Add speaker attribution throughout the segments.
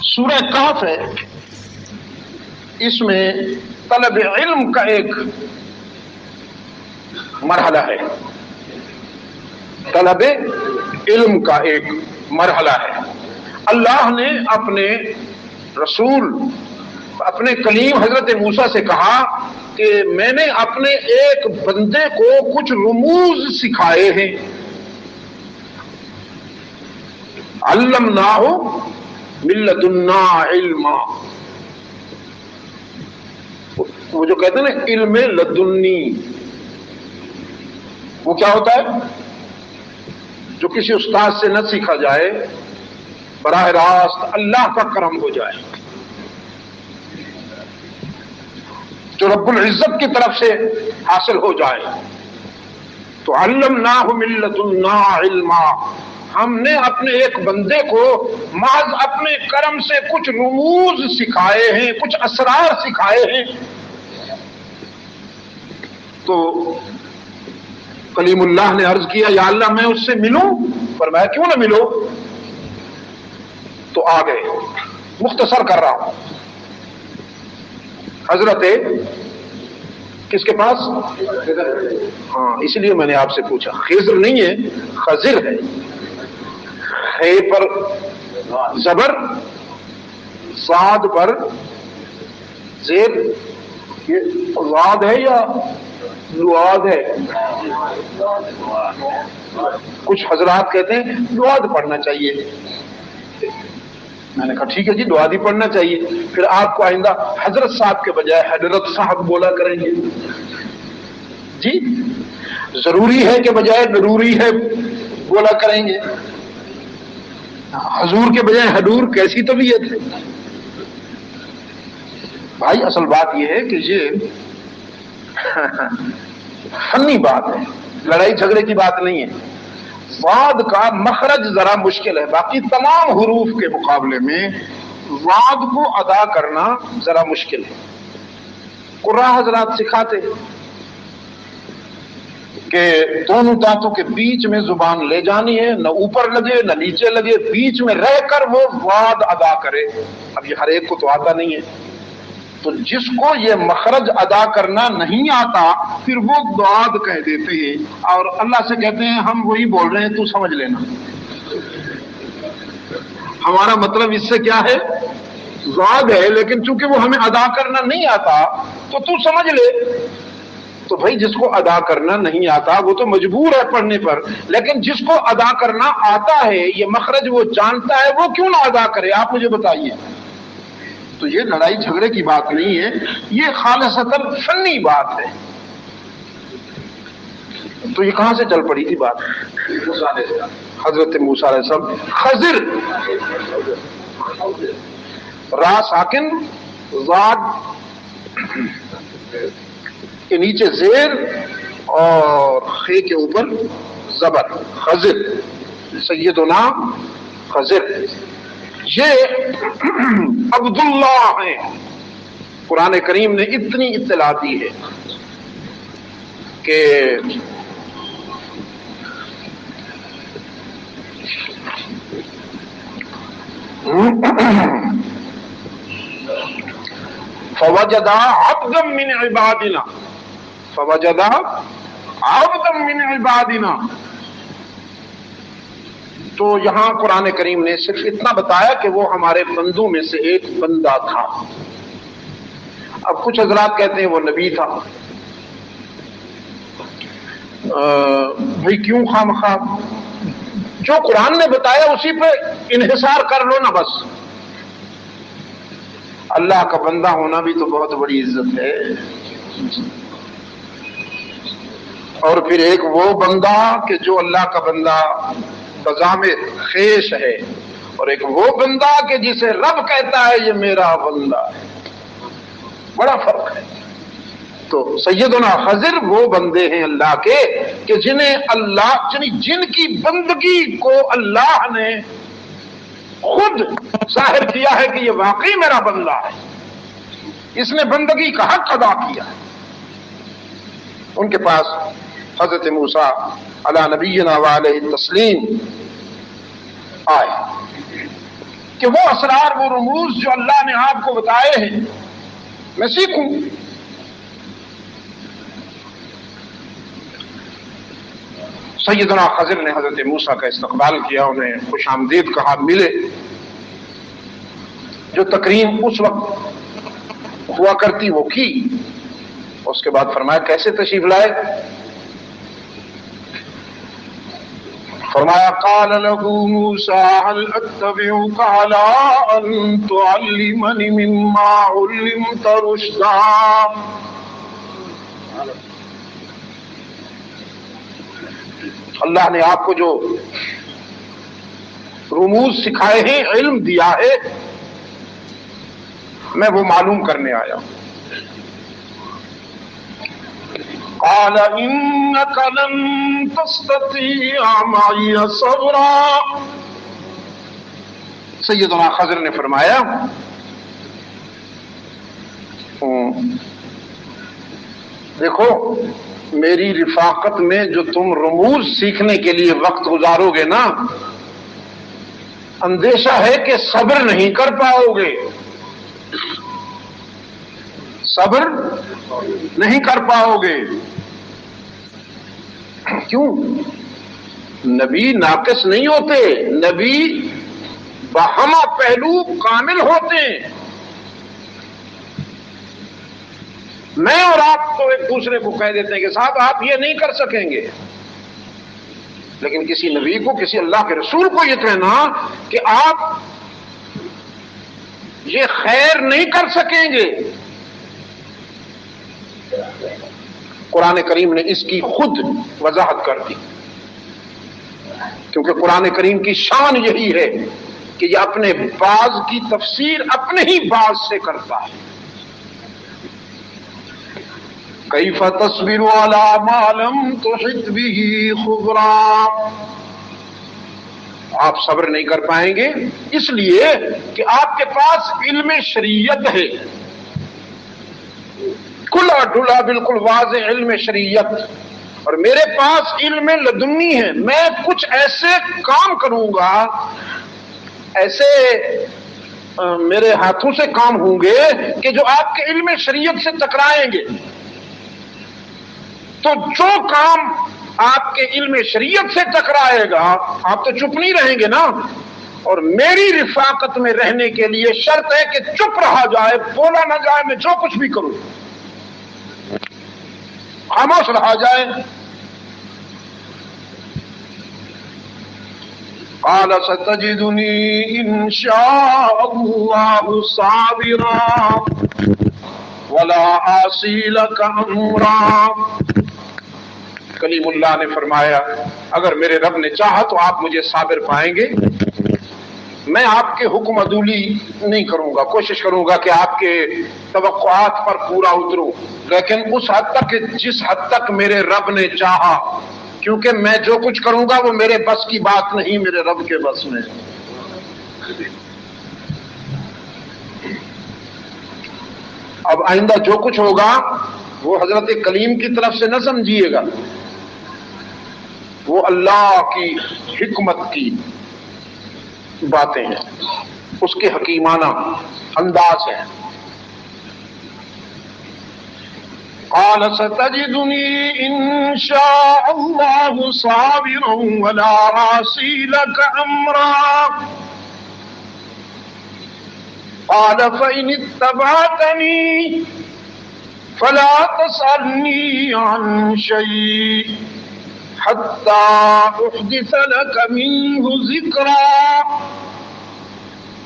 Speaker 1: سورہ کہف ہے، اس میں طلب علم کا ایک مرحلہ ہے، طلب علم کا ایک مرحلہ ہے۔ اللہ نے اپنے رسول، اپنے کلیم حضرت موسیٰ سے کہا کہ میں نے اپنے ایک بندے کو کچھ رموز سکھائے ہیں، علمناہ من لدنا علما۔ وہ جو کہتے ہیں نا علم لدنی، وہ کیا ہوتا ہے؟ جو کسی استاد سے نہ سیکھا جائے، براہ راست اللہ کا کرم ہو جائے، جو رب العزت کی طرف سے حاصل ہو جائے۔ تو علمناہ من لدنا علما، ہم نے اپنے ایک بندے کو محض اپنے کرم سے کچھ رموز سکھائے ہیں، کچھ اسرار سکھائے ہیں۔ تو کلیم اللہ نے عرض کیا یا اللہ میں اس سے ملوں؟ فرمایا کیوں نہ ملو؟ تو آ گئے۔ مختصر کر رہا ہوں، حضرت کس کے پاس؟ ہاں، اس لیے میں نے آپ سے پوچھا، خضر نہیں ہے، خضر ہے، ہے پر زبر، صاد پر زیر، یہ زاد ہے یا لعاد ہے؟ کچھ حضرات کہتے ہیں لعاد پڑھنا چاہیے، میں نے کہا ٹھیک ہے جی لعاد ہی پڑھنا چاہیے، پھر آپ کو آئندہ حضرت صاحب کے بجائے حضرت صاحب بولا کریں گے جی، ضروری ہے کہ بجائے ضروری ہے بولا کریں گے، حضور کے بجائے حضور، کیسی طبیعت ہے بھائی؟ اصل بات یہ ہے کہ یہ فنی بات ہے، لڑائی جھگڑے کی بات نہیں ہے۔ ضاد کا مخرج ذرا مشکل ہے، باقی تمام حروف کے مقابلے میں ضاد کو ادا کرنا ذرا مشکل ہے۔ قراء حضرات سکھاتے کہ دونوں دانتوں کے بیچ میں زبان لے جانی ہے، نہ اوپر لگے نہ نیچے لگے، بیچ میں رہ کر وہ ضاد ادا کرے۔ اب یہ ہر ایک کو تو آتا نہیں ہے، تو جس کو یہ مخرج ادا کرنا نہیں آتا پھر وہ ضاد کہہ دیتے ہیں اور اللہ سے کہتے ہیں ہم وہی بول رہے ہیں تو سمجھ لینا۔ ہمارا مطلب اس سے کیا ہے؟ ضاد ہے، لیکن چونکہ وہ ہمیں ادا کرنا نہیں آتا تو سمجھ لے۔ تو بھائی جس کو ادا کرنا نہیں آتا وہ تو مجبور ہے پڑھنے پر، لیکن جس کو ادا کرنا آتا ہے، یہ مخرج وہ جانتا ہے، وہ کیوں نہ ادا کرے؟ آپ مجھے بتائیے۔ تو یہ لڑائی جھگڑے کی بات نہیں ہے، یہ خالصتاً فنی بات ہے۔ تو یہ کہاں سے چل پڑی تھی بات؟ حضرت موسیٰ علیہ السلام، خضر، را ساکن، ضاد کے نیچے زیر اور خے کے اوپر زبر، خضر، سیدنا خضر۔ یہ عبداللہ ہیں، قرآن کریم نے اتنی اطلاع دی ہے کہ فوجدا عبدا من عبادنا، فوجدا عبدا من عبادنا۔ تو یہاں قرآن کریم نے صرف اتنا بتایا کہ وہ ہمارے بندوں میں سے ایک بندہ تھا۔ اب کچھ حضرات کہتے ہیں وہ نبی تھا۔ بھئی کیوں خواہ جو قرآن نے بتایا اسی پہ انحصار کر لو نا بس۔ اللہ کا بندہ ہونا بھی تو بہت بڑی عزت ہے، اور پھر ایک وہ بندہ کہ جو اللہ کا بندہ بضامر خیش ہے، اور ایک وہ بندہ کہ جسے رب کہتا ہے یہ میرا بندہ ہے، بڑا فرق ہے۔ تو سیدنا خضر وہ بندے ہیں اللہ کے کہ جنہیں اللہ، جن کی بندگی کو اللہ نے خود ظاہر کیا ہے کہ یہ واقعی میرا بندہ ہے، اس نے بندگی کا حق ادا کیا ہے۔ ان کے پاس حضرت موسیٰ علی نبینا وعلیہ التسلیم آئے، کہ وہ اسرار، وہ رموز جو اللہ نے آپ کو بتائے ہیں میں سیکھوں۔ سیدنا خضر نے حضرت موسیٰ کا استقبال کیا، انہیں خوش آمدید کہا، ملے۔ جو تکریم اس وقت ہوا کرتی وہ کی، اس کے بعد فرمایا کیسے تشریف لائے؟ فرمایا قال له موسى هل اتبعك على ان تعلمني مما علمت رشدا۔ اللہ نے آپ کو جو رموز سکھائے ہیں، علم دیا ہے، میں وہ معلوم کرنے آیا ہوں۔ قال انك لن تستطيع معي صبرا۔ سیدنا خضر نے فرمایا دیکھو میری رفاقت میں جو تم رموز سیکھنے کے لیے وقت گزارو گے نا، اندیشہ ہے کہ صبر نہیں کر پاؤ گے، صبر نہیں کر پاؤ گے۔ کیوں؟ نبی ناقص نہیں ہوتے، نبی بہما پہلو کامل ہوتے ہیں۔ میں اور آپ تو ایک دوسرے کو کہہ دیتے ہیں کہ صاحب آپ یہ نہیں کر سکیں گے، لیکن کسی نبی کو، کسی اللہ کے رسول کو یہ کہنا کہ آپ یہ خیر نہیں کر سکیں گے، قرآن کریم نے اس کی خود وضاحت کر دی، کیونکہ قرآن کریم کی شان یہی ہے کہ یہ اپنے باز کی تفسیر اپنے ہی باز سے کرتا ہے۔ کیف تصبر علی ما لم تحط به خبرا۔ آپ صبر نہیں کر پائیں گے اس لیے کہ آپ کے پاس علم شریعت ہے، کھلا ڈھلا بالکل واضح علم شریعت، اور میرے پاس علم لدنی ہے۔ میں کچھ ایسے کام کروں گا، ایسے میرے ہاتھوں سے کام ہوں گے کہ جو آپ کے علم شریعت سے ٹکرائیں گے۔ تو جو کام آپ کے علم شریعت سے ٹکرائے گا آپ تو چپ نہیں رہیں گے نا، اور میری رفاقت میں رہنے کے لیے شرط ہے کہ چپ رہا جائے، بولا نہ جائے، میں جو کچھ بھی کروں خاموش رہا جائے۔ قال ستجدني ان شاء الله صابرا ولا اعصي لك امرا۔ کلیم اللہ نے فرمایا اگر میرے رب نے چاہا تو آپ مجھے صابر پائیں گے، میں آپ کے حکم عدولی نہیں کروں گا، کوشش کروں گا کہ آپ کے توقعات پر پورا اتروں، لیکن اس حد تک جس حد تک میرے رب نے چاہا، کیونکہ میں جو کچھ کروں گا وہ میرے بس کی بات نہیں، میرے رب کے بس میں۔ اب آئندہ جو کچھ ہوگا وہ حضرت کلیم کی طرف سے نہ سمجھیے گا، وہ اللہ کی حکمت کی باتیں ہیں، اس کے حکیمانہ انداز ہیں۔ قال ستجدني ان شاء الله صابرا ولا عاصي لك امرا۔ قال فإن اتبعتني فلا تسألني عن شيء حتى أحدث لك منه ذكرا۔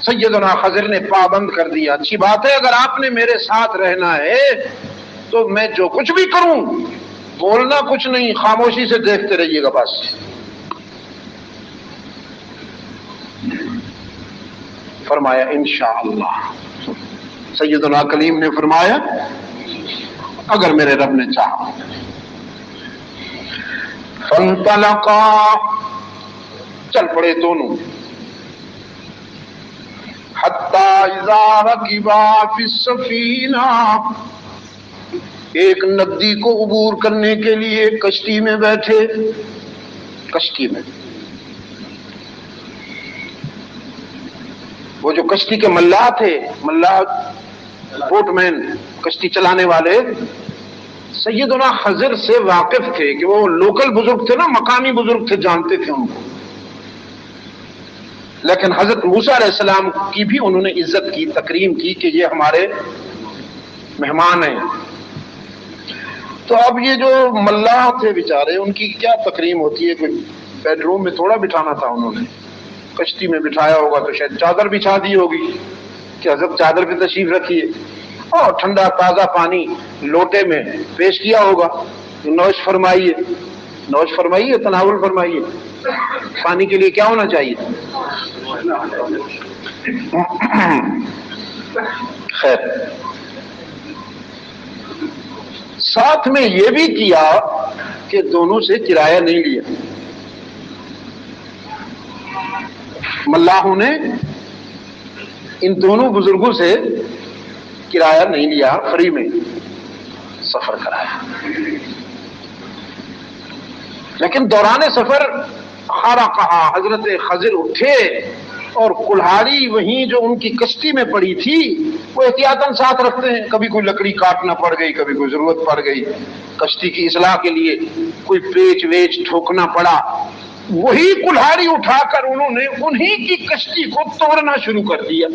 Speaker 1: سیدنا خضر نے پابند کر دیا، اچھی بات ہے اگر آپ نے میرے ساتھ رہنا ہے تو میں جو کچھ بھی کروں بولنا کچھ نہیں، خاموشی سے دیکھتے رہیے گا بس۔ فرمایا انشاءاللہ، سیدنا کلیم نے فرمایا اگر میرے رب نے چاہا۔ فانطلقا، چل پڑے دونوں، حتی اذا رکبا فی السفینہ، ایک ندی کو عبور کرنے کے لیے کشتی میں بیٹھے، کشتی میں وہ جو کشتی کے ملاح تھے، ملاح بوٹ مین، کشتی چلانے والے، سیدنا خضر سے واقف تھے کہ وہ لوکل بزرگ تھے نا، مقامی بزرگ تھے، جانتے تھے ان کو. لیکن حضرت موسیٰ علیہ السلام کی بھی انہوں نے عزت کی، تکریم کی کہ یہ ہمارے مہمان ہیں. تو اب یہ جو ملاح تھے بیچارے، ان کی کیا تکریم ہوتی ہے؟ کوئی بیڈ روم میں تھوڑا بٹھانا تھا، انہوں نے کشتی میں بٹھایا ہوگا تو شاید چادر بچھا دی ہوگی کہ حضرت چادر پہ تشریف رکھیے، اور ٹھنڈا تازہ پانی لوٹے میں پیش کیا ہوگا، نوش فرمائیے، نوش فرمائیے، تناول فرمائیے. پانی کے لیے کیا ہونا چاہیے؟ خیر، ساتھ میں یہ بھی کیا کہ دونوں سے کرایہ نہیں لیا. ملاحوں نے ان دونوں بزرگوں سے کرایہ نہیں لیا، فری میں سفر کرایا. لیکن دوران سفر ہارا کہا، حضرت خضر اٹھے اور کلہاڑی وہیں جو ان کی کشتی میں پڑی تھی وہ احتیاطاً ساتھ رکھتے ہیں، کبھی کوئی لکڑی کاٹنا پڑ گئی، کبھی کوئی ضرورت پڑ گئی، کشتی کی اصلاح کے لیے کوئی پیچ ویچ ٹھوکنا پڑا، وہی کلہاڑی اٹھا کر انہوں نے انہی کی کشتی کو توڑنا شروع کر دیا.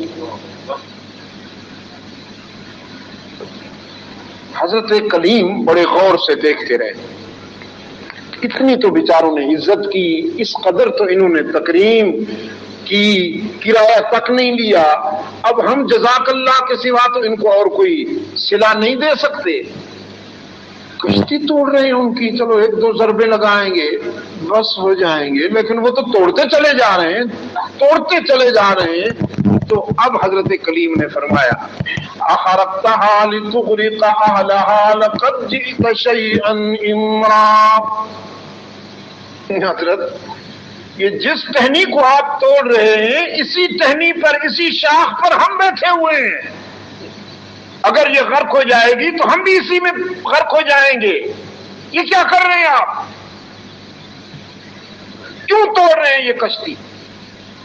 Speaker 1: حضرت کلیم بڑے غور سے دیکھتے رہے. اتنی تو بیچاروں نے عزت کی، اس قدر تو انہوں نے تکریم کی، کرایہ تک نہیں لیا. اب ہم جزاک اللہ کے سوا تو ان کو اور کوئی صلہ نہیں دے سکتے. کشتی توڑ رہے ہیں ان کی، چلو ایک دو ضربے لگائیں گے بس ہو جائیں گے، لیکن وہ تو توڑتے چلے جا رہے ہیں، توڑتے چلے جا رہے ہیں. تو اب حضرت کلیم نے فرمایا اخرقتها لتغرق اهلها لقد جئت شيئا امرا. حضرت یہ جس ٹہنی کو آپ توڑ رہے ہیں، اسی ٹہنی پر، اسی شاخ پر ہم بیٹھے ہوئے ہیں. اگر یہ غرق ہو جائے گی تو ہم بھی اسی میں غرق ہو جائیں گے. یہ کیا کر رہے ہیں آپ؟ کیوں توڑ رہے ہیں یہ کشتی؟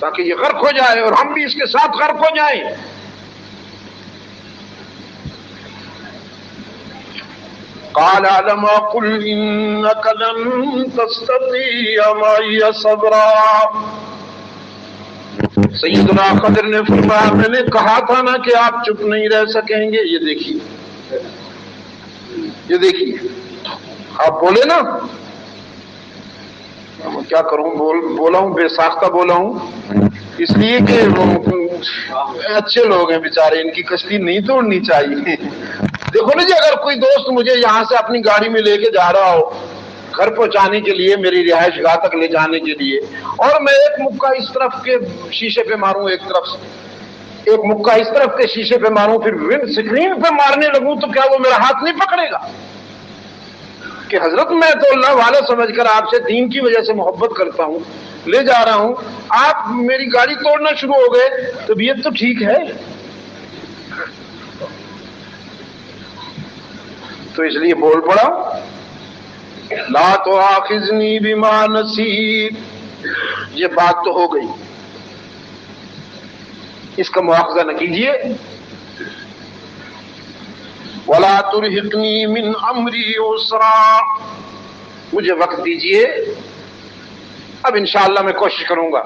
Speaker 1: تاکہ یہ غرق ہو جائے اور ہم بھی اس کے ساتھ غرق ہو جائیں. قال علم قل انك لن تستطيع معي صبرا. سیدنا خضر نے فرمایا میں نے کہا تھا نا کہ آپ چپ نہیں رہ سکیں گے. یہ دیکھیے، یہ دیکھیے، آپ بولے نا، کیا کروں، بولا ہوں، بے ساختہ بولا ہوں، اس لیے کہ اچھے لوگ ہیں بیچارے، ان کی کشتی نہیں توڑنی چاہیے. دیکھو نا جی، اگر کوئی دوست مجھے یہاں سے اپنی گاڑی میں لے کے جا رہا ہو گھر پہنچانے کے لیے، میری رہائش گاہ تک لے جانے کے لیے، اور میں ایک مکہ اس طرف کے شیشے پہ ماروں، ایک طرف سے ایک مکہ اس طرف کے شیشے پہ ماروں، پھر ونڈ سکرین پہ مارنے لگوں، تو کیا وہ میرا ہاتھ نہیں پکڑے گا؟ کہ حضرت میں تو اللہ والا سمجھ کر آپ سے دین کی وجہ سے محبت کرتا ہوں، لے جا رہا ہوں، آپ میری گاڑی توڑنا شروع ہو گئے، طبیعت تو ٹھیک ہے. تو اس لیے بول پڑا لا تؤاخذنی بما نسیت. یہ بات تو ہو گئی، اس کا مواخذہ نہ کیجیے. ولا ترهقنی من امری عسرا. مجھے وقت دیجیے، اب انشاءاللہ میں کوشش کروں گا.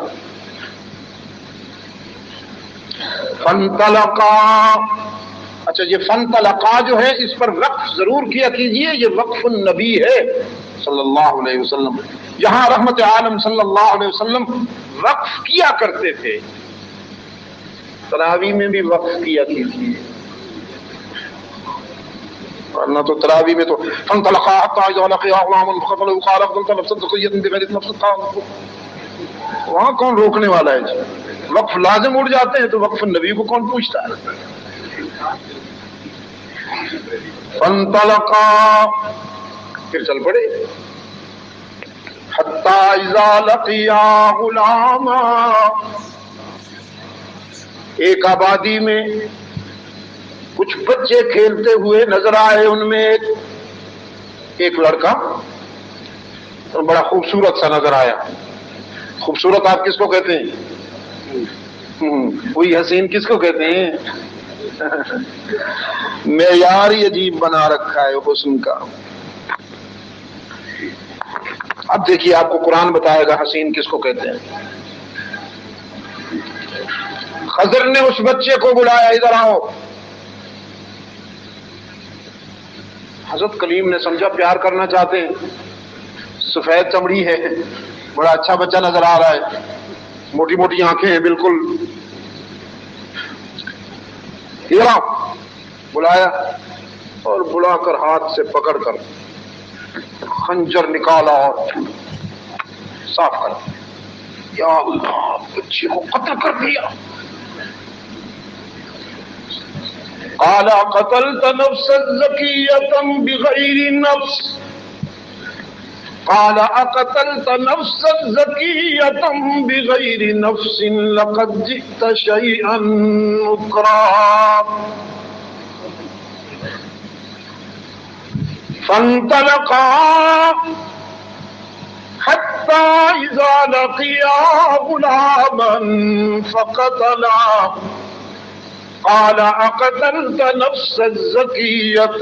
Speaker 1: فانطلقا. اچھا، یہ فانطلقا جو ہے اس پر وقف ضرور کیا کیجیے، یہ وقف النبی ہے صلی اللہ علیہ وسلم. یہاں رحمت عالم صلی اللہ علیہ وسلم وقف کیا کرتے تھے، تراویح میں بھی وقف کیا کیجیے، ورنہ تو تراویح میں تو فانطلقا حتى اذا لقيا غلاما فقتله قال اقتلت نفسا زكية بغير نفس. وہاں کون روکنے والا ہے جی؟ وقف لازم اڑ جاتے ہیں تو وقف النبی کو کون پوچھتا ہے؟ فانطلقا، پھر چل پڑے. حتی اذا لقیا غلاما. ایک آبادی میں کچھ بچے کھیلتے ہوئے نظر آئے، ان میں ایک لڑکا بڑا خوبصورت سا نظر آیا. خوبصورت آپ کس کو کہتے ہیں؟ وہی حسین کس کو کہتے ہیں؟ معیار ہی عجیب بنا رکھا ہے حسن کا. اب دیکھیے آپ کو قرآن بتائے گا حسین کس کو کہتے ہیں. خضر نے اس بچے کو بلایا، ادھر آؤ. حضرت کلیم نے سمجھا پیار کرنا چاہتے ہیں، سفید چمڑی ہے، بڑا اچھا بچہ نظر آ رہا ہے، موٹی موٹی آنکھیں ہیں بالکل. ادھر آؤ. بلایا اور بلا کر ہاتھ سے پکڑ کر خنجر نکالا اور صاف کر دیا. یا اللہ، بچے کو قتل کر دیا. قال قتلت نفسا زكية بغير نفس قال اقتلت نفسا زكية بغير نفس لقد جئت شيئا نكرا. فانطلقا حتى إذا لقيا غلاما فقتلا قال اقتلت نفسا زكية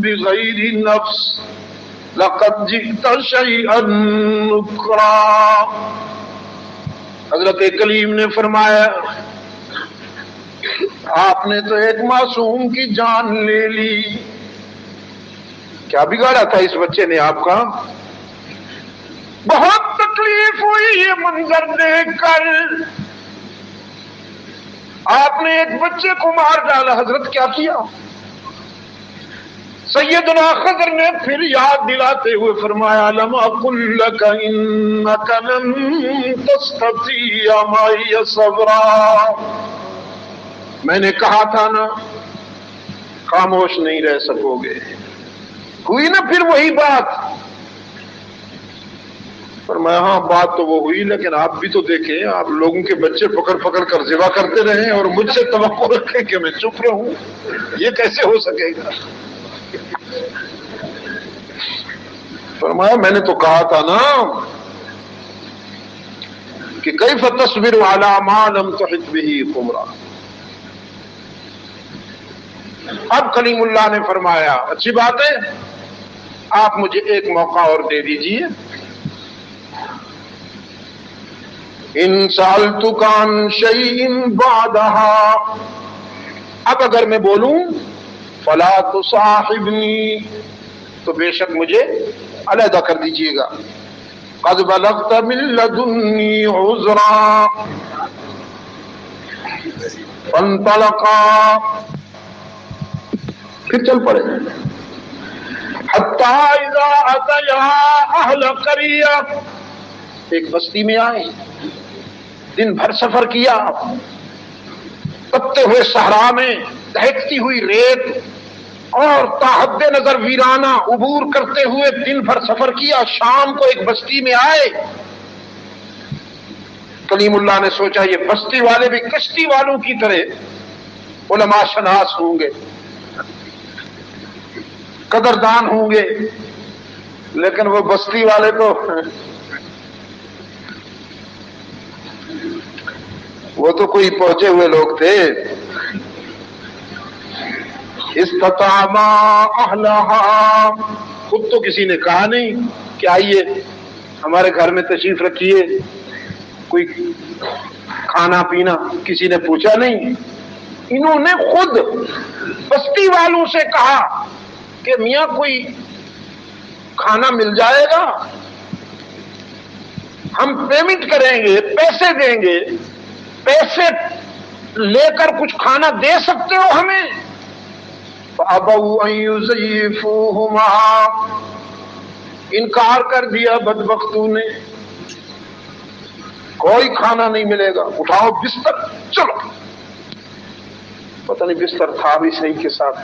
Speaker 1: بغير نفس لقد جئت شيئا نكرا. حضرت کلیم نے فرمایا آپ نے تو ایک معصوم کی جان لے لی. کیا بگاڑا تھا اس بچے نے آپ کا؟ بہت تکلیف ہوئی یہ منظر دیکھ کر. آپ نے ایک بچے کو مار ڈالا. حضرت کیا کیا؟ سیدنا خضر نے پھر یاد دلاتے ہوئے فرمایا لم اقل لك انك لن تستطيع معي صبرا. میں نے کہا تھا نا خاموش نہیں رہ سکو گے. ہوئی نا پھر وہی بات. فرمایا ہاں بات تو وہ ہوئی، لیکن آپ بھی تو دیکھیں، آپ لوگوں کے بچے پکڑ پکڑ کر ذبح کرتے رہے اور مجھ سے توقع رکھیں کہ میں چپ رہوں، یہ کیسے ہو سکے گا؟ فرمایا میں نے تو کہا تھا نا کہ کیف تصبر علی ما لم تحط به خبرا. اب کلیم اللہ نے فرمایا اچھی بات ہے، آپ مجھے ایک موقع اور دے دیجئے. ان سألتک عن شیء بعدها، اب اگر میں بولوں فلا تصاحبنی تو بے شک مجھے علیحدہ کر دیجیے گا. قد بلغت من لدنی عذرا. فانطلقا، پھر چل پڑے. حتی اذا اتیا اہل قریہ، ایک بستی میں آئے، دن بھر سفر کیا، تپتے ہوئے صحرا میں دہکتی ہوئی ریت اور تاحد نظر ویرانہ عبور کرتے ہوئے دن بھر سفر کیا. شام کو ایک بستی میں آئے. کلیم اللہ نے سوچا یہ بستی والے بھی کشتی والوں کی طرح علماء شناس ہوں گے، قدردان ہوں گے، لیکن وہ بستی والے تو وہ تو کوئی پہنچے ہوئے لوگ تھے. استطعما اہلہا، خود تو کسی نے کہا نہیں کہ آئیے ہمارے گھر میں تشریف رکھیے، کوئی کھانا پینا کسی نے پوچھا نہیں. انہوں نے خود بستی والوں سے کہا کہ میاں کوئی کھانا مل جائے گا، ہم پیمنٹ کریں گے، پیسے دیں گے، پیسے لے کر کچھ کھانا دے سکتے ہو ہمیں؟ فَأَبَوْا أَن يُضَيِّفُوهُمَا، انکار کر دیا بدبختوں نے. کوئی کھانا نہیں ملے گا، اٹھاؤ بستر چلو. پتہ نہیں بستر تھا بھی صحیح کے ساتھ،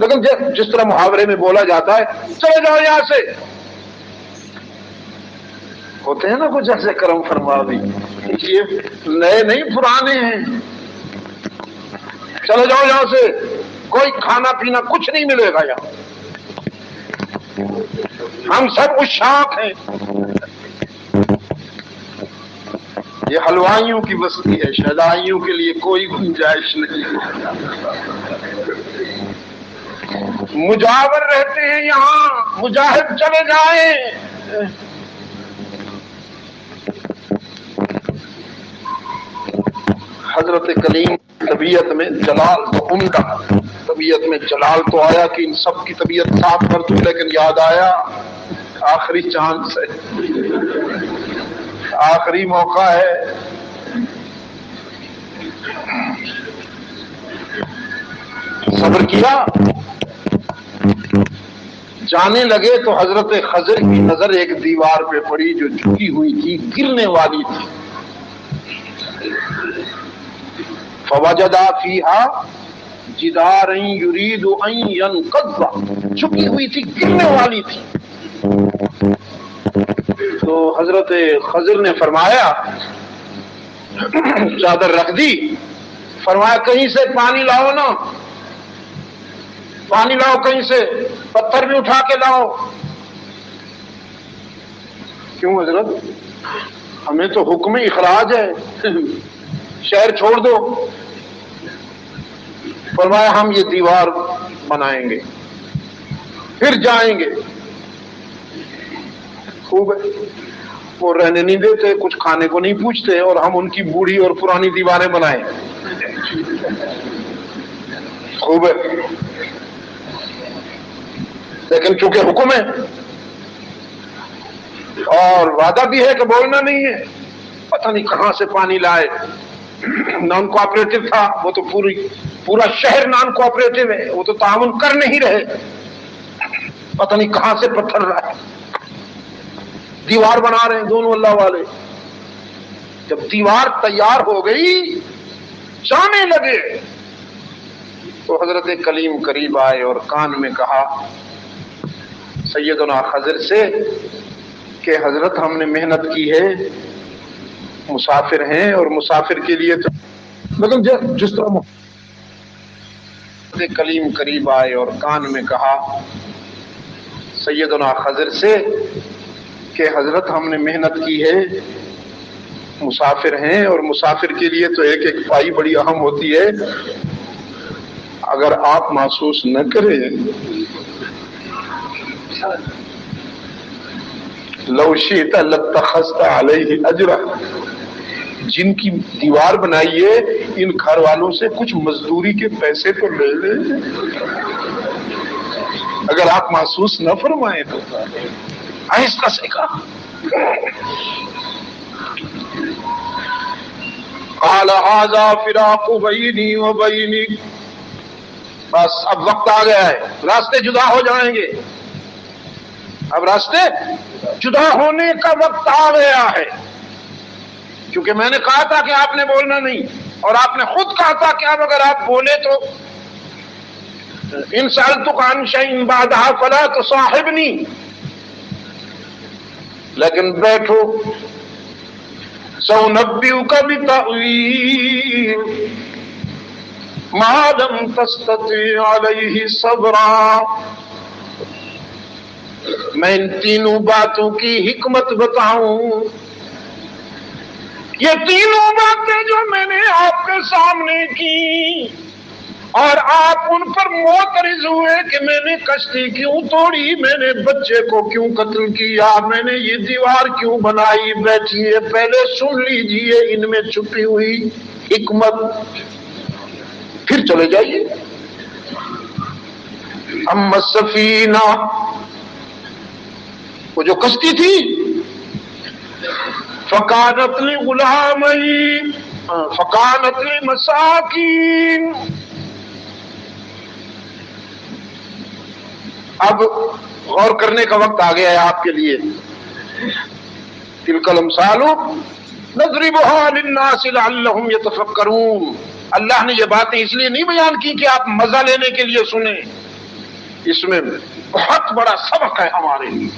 Speaker 1: لیکن جس طرح محاورے میں بولا جاتا ہے چلے جاؤ یہاں سے، ہوتے ہیں نا کچھ ایسے کرم فرما بھی، یہ نئے نہیں پرانے ہیں. چلے جاؤ یہاں سے، کوئی کھانا پینا کچھ نہیں ملے گا یہاں، ہم سب عشاق ہیں. یہ حلوائیوں کی بستی ہے، شہدائیوں کے لیے کوئی گنجائش نہیں۔ مجاور رہتے ہیں یہاں، مجاہد چلے جائیں۔ حضرت کلیم طبیعت میں جلال تو عمدہ، طبیعت میں جلال تو آیا کہ ان سب کی طبیعت صاف کر دوں، لیکن یاد آیا آخری چانس ہے، آخری موقع ہے۔ صبر کیا، جانے لگے تو حضرت خضر کی نظر ایک دیوار پہ پڑی جو جھکی ہوئی تھی، گرنے والی تھی۔ فوجدا فیہا جدارا یرید ان ینقض، جھکی ہوئی تھی، گرنے والی تھی۔ تو حضرت خضر نے فرمایا، چادر رکھ دی، فرمایا کہیں سے پانی لاؤ نا، پانی لاؤ کہیں سے، پتھر بھی اٹھا کے لاؤ۔ کیوں حضرت؟ ہمیں تو حکم اخراج ہے، شہر چھوڑ دو۔ فرمایا ہم یہ دیوار بنائیں گے، پھر جائیں گے۔ خوب ہے، وہ رہنے نہیں دیتے، کچھ کھانے کو نہیں پوچھتے، اور ہم ان کی بوڑھی اور پرانی دیواریں بنائیں۔ خوب ہے، لیکن چونکہ حکم ہے اور وعدہ بھی ہے کہ بولنا نہیں ہے، پتہ نہیں کہاں سے پانی لائے۔ نان کوآپریٹو تھا وہ تو، پورا شہر نان کوآپریٹو ہے، وہ تو تعاون کر نہیں رہے، پتہ نہیں کہاں سے پتھر لائے۔ دیوار بنا رہے ہیں دونوں اللہ والے۔ جب دیوار تیار ہو گئی، جانے لگے، تو حضرت کلیم قریب آئے اور کان میں کہا سیدنا خضر سے کہ حضرت ہم نے محنت کی ہے، مسافر ہیں، اور مسافر کے لیے تو لیکن جس طرح حضرت کلیم قریب آئے اور کان میں کہا سیدنا خضر سے کہ حضرت ہم نے محنت کی ہے، مسافر ہیں، اور مسافر کے لیے تو ایک ایک پائی بڑی اہم ہوتی ہے، اگر آپ محسوس نہ کریں لو شئت لاتخذت علیہ اجرا، جن کی دیوار بنائیے ان گھر والوں سے کچھ مزدوری کے پیسے تو لے لیں، اگر آپ محسوس نہ فرمائیں تو۔ آہستہ سے کہا، قال هذا فراق بینی و بینک، بس اب وقت آ گیا ہے، راستے جدا ہو جائیں گے، اب راستے جدا ہونے کا وقت آ گیا ہے، کیونکہ میں نے کہا تھا کہ آپ نے بولنا نہیں، اور آپ نے خود کہا تھا کہ اب اگر آپ بولے تو ان سألتک عن شیء بعدها فلا تصاحبنی، لیکن بیٹھو، سأنبئک بتأویل ما لم تستطع علیہ صبرا، میں ان تینوں باتوں کی حکمت بتاؤں، یہ تینوں باتیں جو میں نے آپ کے سامنے کی اور آپ ان پر معترض ہوئے کہ میں نے کشتی کیوں توڑی، میں نے بچے کو کیوں قتل کیا، میں نے یہ دیوار کیوں بنائی، بیٹھیے پہلے سن لیجئے ان میں چھپی ہوئی حکمت، پھر چلے جائیے۔ اما السفینہ، وہ جو کشتی تھی، فکانت لغلامین فکانت لمساکین، اب غور کرنے کا وقت آ گیا ہے آپ کے لیے۔ تلک الامثال نضربها للناس لعلهم يتفکرون، اللہ نے یہ باتیں اس لیے نہیں بیان کی کہ آپ مزہ لینے کے لیے سنیں، اس میں بہت بڑا سبق ہے ہمارے لیے۔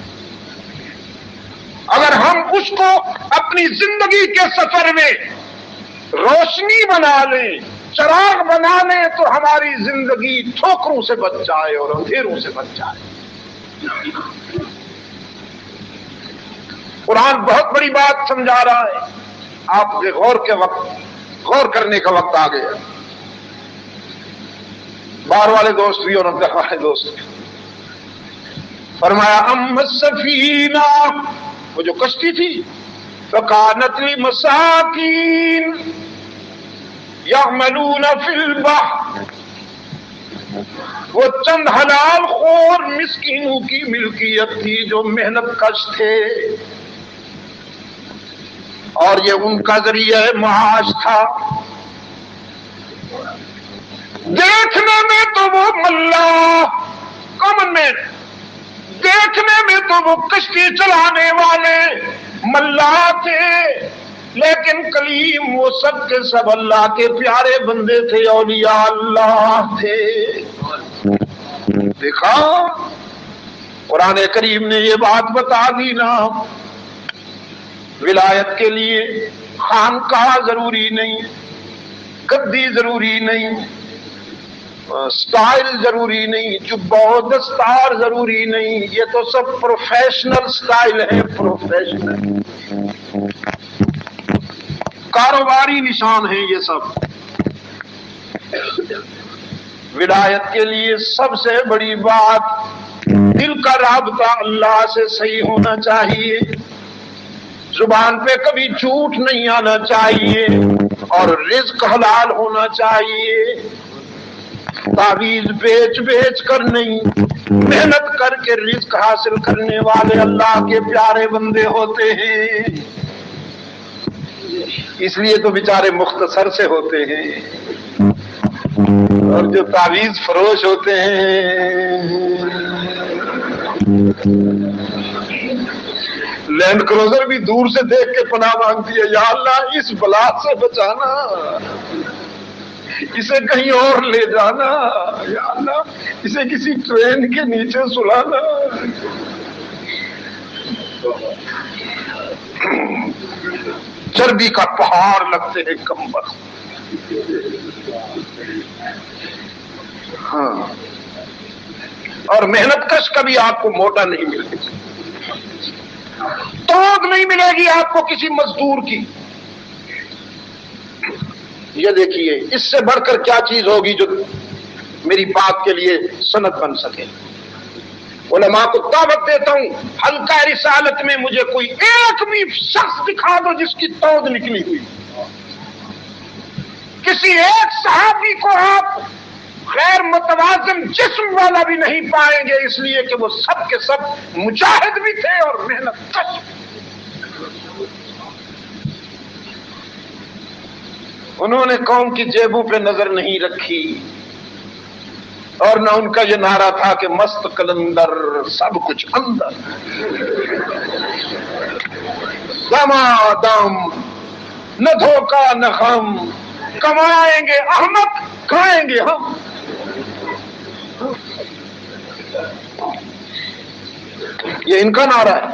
Speaker 1: اگر ہم اس کو اپنی زندگی کے سفر میں روشنی بنا لیں، چراغ بنا لیں، تو ہماری زندگی ٹھوکروں سے بچ جائے اور اندھیروں سے بچ جائے۔ قرآن بہت بڑی بات سمجھا رہا ہے، آپ کے غور کرنے کا وقت آ گیا. باہر والے دوست بھی اور اندر والے دوست بھی. فرمایا اما السفینہ، وہ جو کشتی تھی، فکانت لمساکین یعملون فی البحر، وہ چند حلال خور مسکینوں کی ملکیت تھی جو محنت کش تھے، اور یہ ان کا ذریعہ معاش تھا. دیکھنے میں تو وہ ملا کامن مین، دیکھنے میں تو وہ کشتی چلانے والے ملا تھے، لیکن کلیم وہ سب کے سب اللہ کے پیارے بندے تھے، اولیاء اللہ تھے. دیکھا قرآن کریم نے یہ بات بتا دی نا. ولایت کے لیے خانقاہ ضروری نہیں، گدی ضروری نہیں، سٹائل ضروری نہیں، جبہ و دستار ضروری نہیں. یہ تو سب پروفیشنل سٹائل ہے، پروفیشنل کاروباری نشان ہیں یہ سب. ولایت کے لیے سب سے بڑی بات دل کا رابطہ اللہ سے صحیح ہونا چاہیے، زبان پہ کبھی جھوٹ نہیں آنا چاہیے، اور رزق حلال ہونا چاہیے. تعویذ بیچ کر نہیں، محنت کر کے رزق حاصل کرنے والے اللہ کے پیارے بندے ہوتے ہیں. اس لیے تو بیچارے مختصر سے ہوتے ہیں، اور جو تعویذ فروش ہوتے ہیں لینڈ کروزر بھی دور سے دیکھ کے پناہ مانگتی ہے، یا اللہ اس بلا سے بچانا، اسے کہیں اور لے جانا، یا اللہ اسے کسی ٹرین کے نیچے سلانا. چربی کا پہاڑ لگتے ہیں کمبر. ہاں، اور محنت کش کبھی آپ کو موٹا نہیں ملے گی، توگ نہیں ملے گی آپ کو کسی مزدور کی. یہ دیکھیے اس سے بڑھ کر کیا چیز ہوگی جو میری بات کے لیے سند بن سکے. علماء کو دعوت دیتا ہوں، حلقہ رسالت میں مجھے کوئی ایک بھی شخص دکھا دو جس کی توگ نکلی ہوئی. کسی ایک صحابی کو آپ غیر متوازن جسم والا بھی نہیں پائیں گے، اس لیے کہ وہ سب کے سب مجاہد بھی تھے اور محنت کش. انہوں نے قوم کی جیبوں پہ نظر نہیں رکھی، اور نہ ان کا یہ نعرہ تھا کہ مست قلندر سب کچھ اندر. دم نہ دھوکا نہ غم، کمائیں گے احمد کھائیں گے ہم. یہ ان کا نعرہ ہے.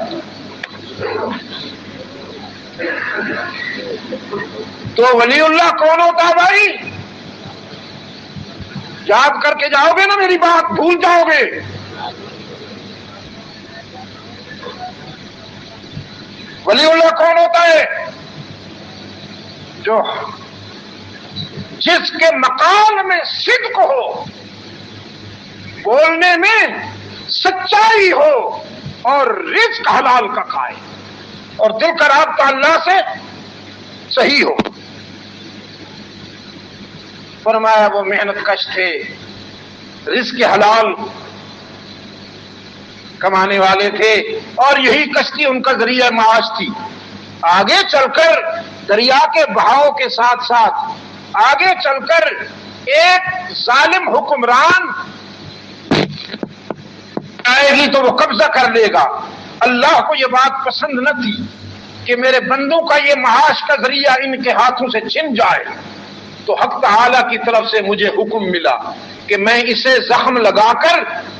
Speaker 1: تو ولی اللہ کون ہوتا ہے بھائی؟ یاد کر کے جاؤ گے نا میری بات، بھول جاؤ گے. ولی اللہ کون ہوتا ہے؟ جو جس کے مقال میں صدق ہو، بولنے میں سچائی ہو، اور رزق حلال کا کھائے، اور دل کا رابطہ اللہ سے صحیح ہو. فرمایا وہ محنت کش تھے، رزق حلال کمانے والے تھے، اور یہی کشتی ان کا ذریعہ معاش تھی. آگے چل کر دریا کے بہاؤ کے ساتھ ساتھ آگے چل کر ایک ظالم حکمران آئے گی تو وہ قبضہ کر لے گا. اللہ کو یہ بات پسند نہ تھی کہ میرے بندوں کا یہ معاش کا ذریعہ ان کے ہاتھوں سے چھن جائے. تو حق تعالی کی طرف سے مجھے حکم ملا کہ میں اسے زخم لگا کر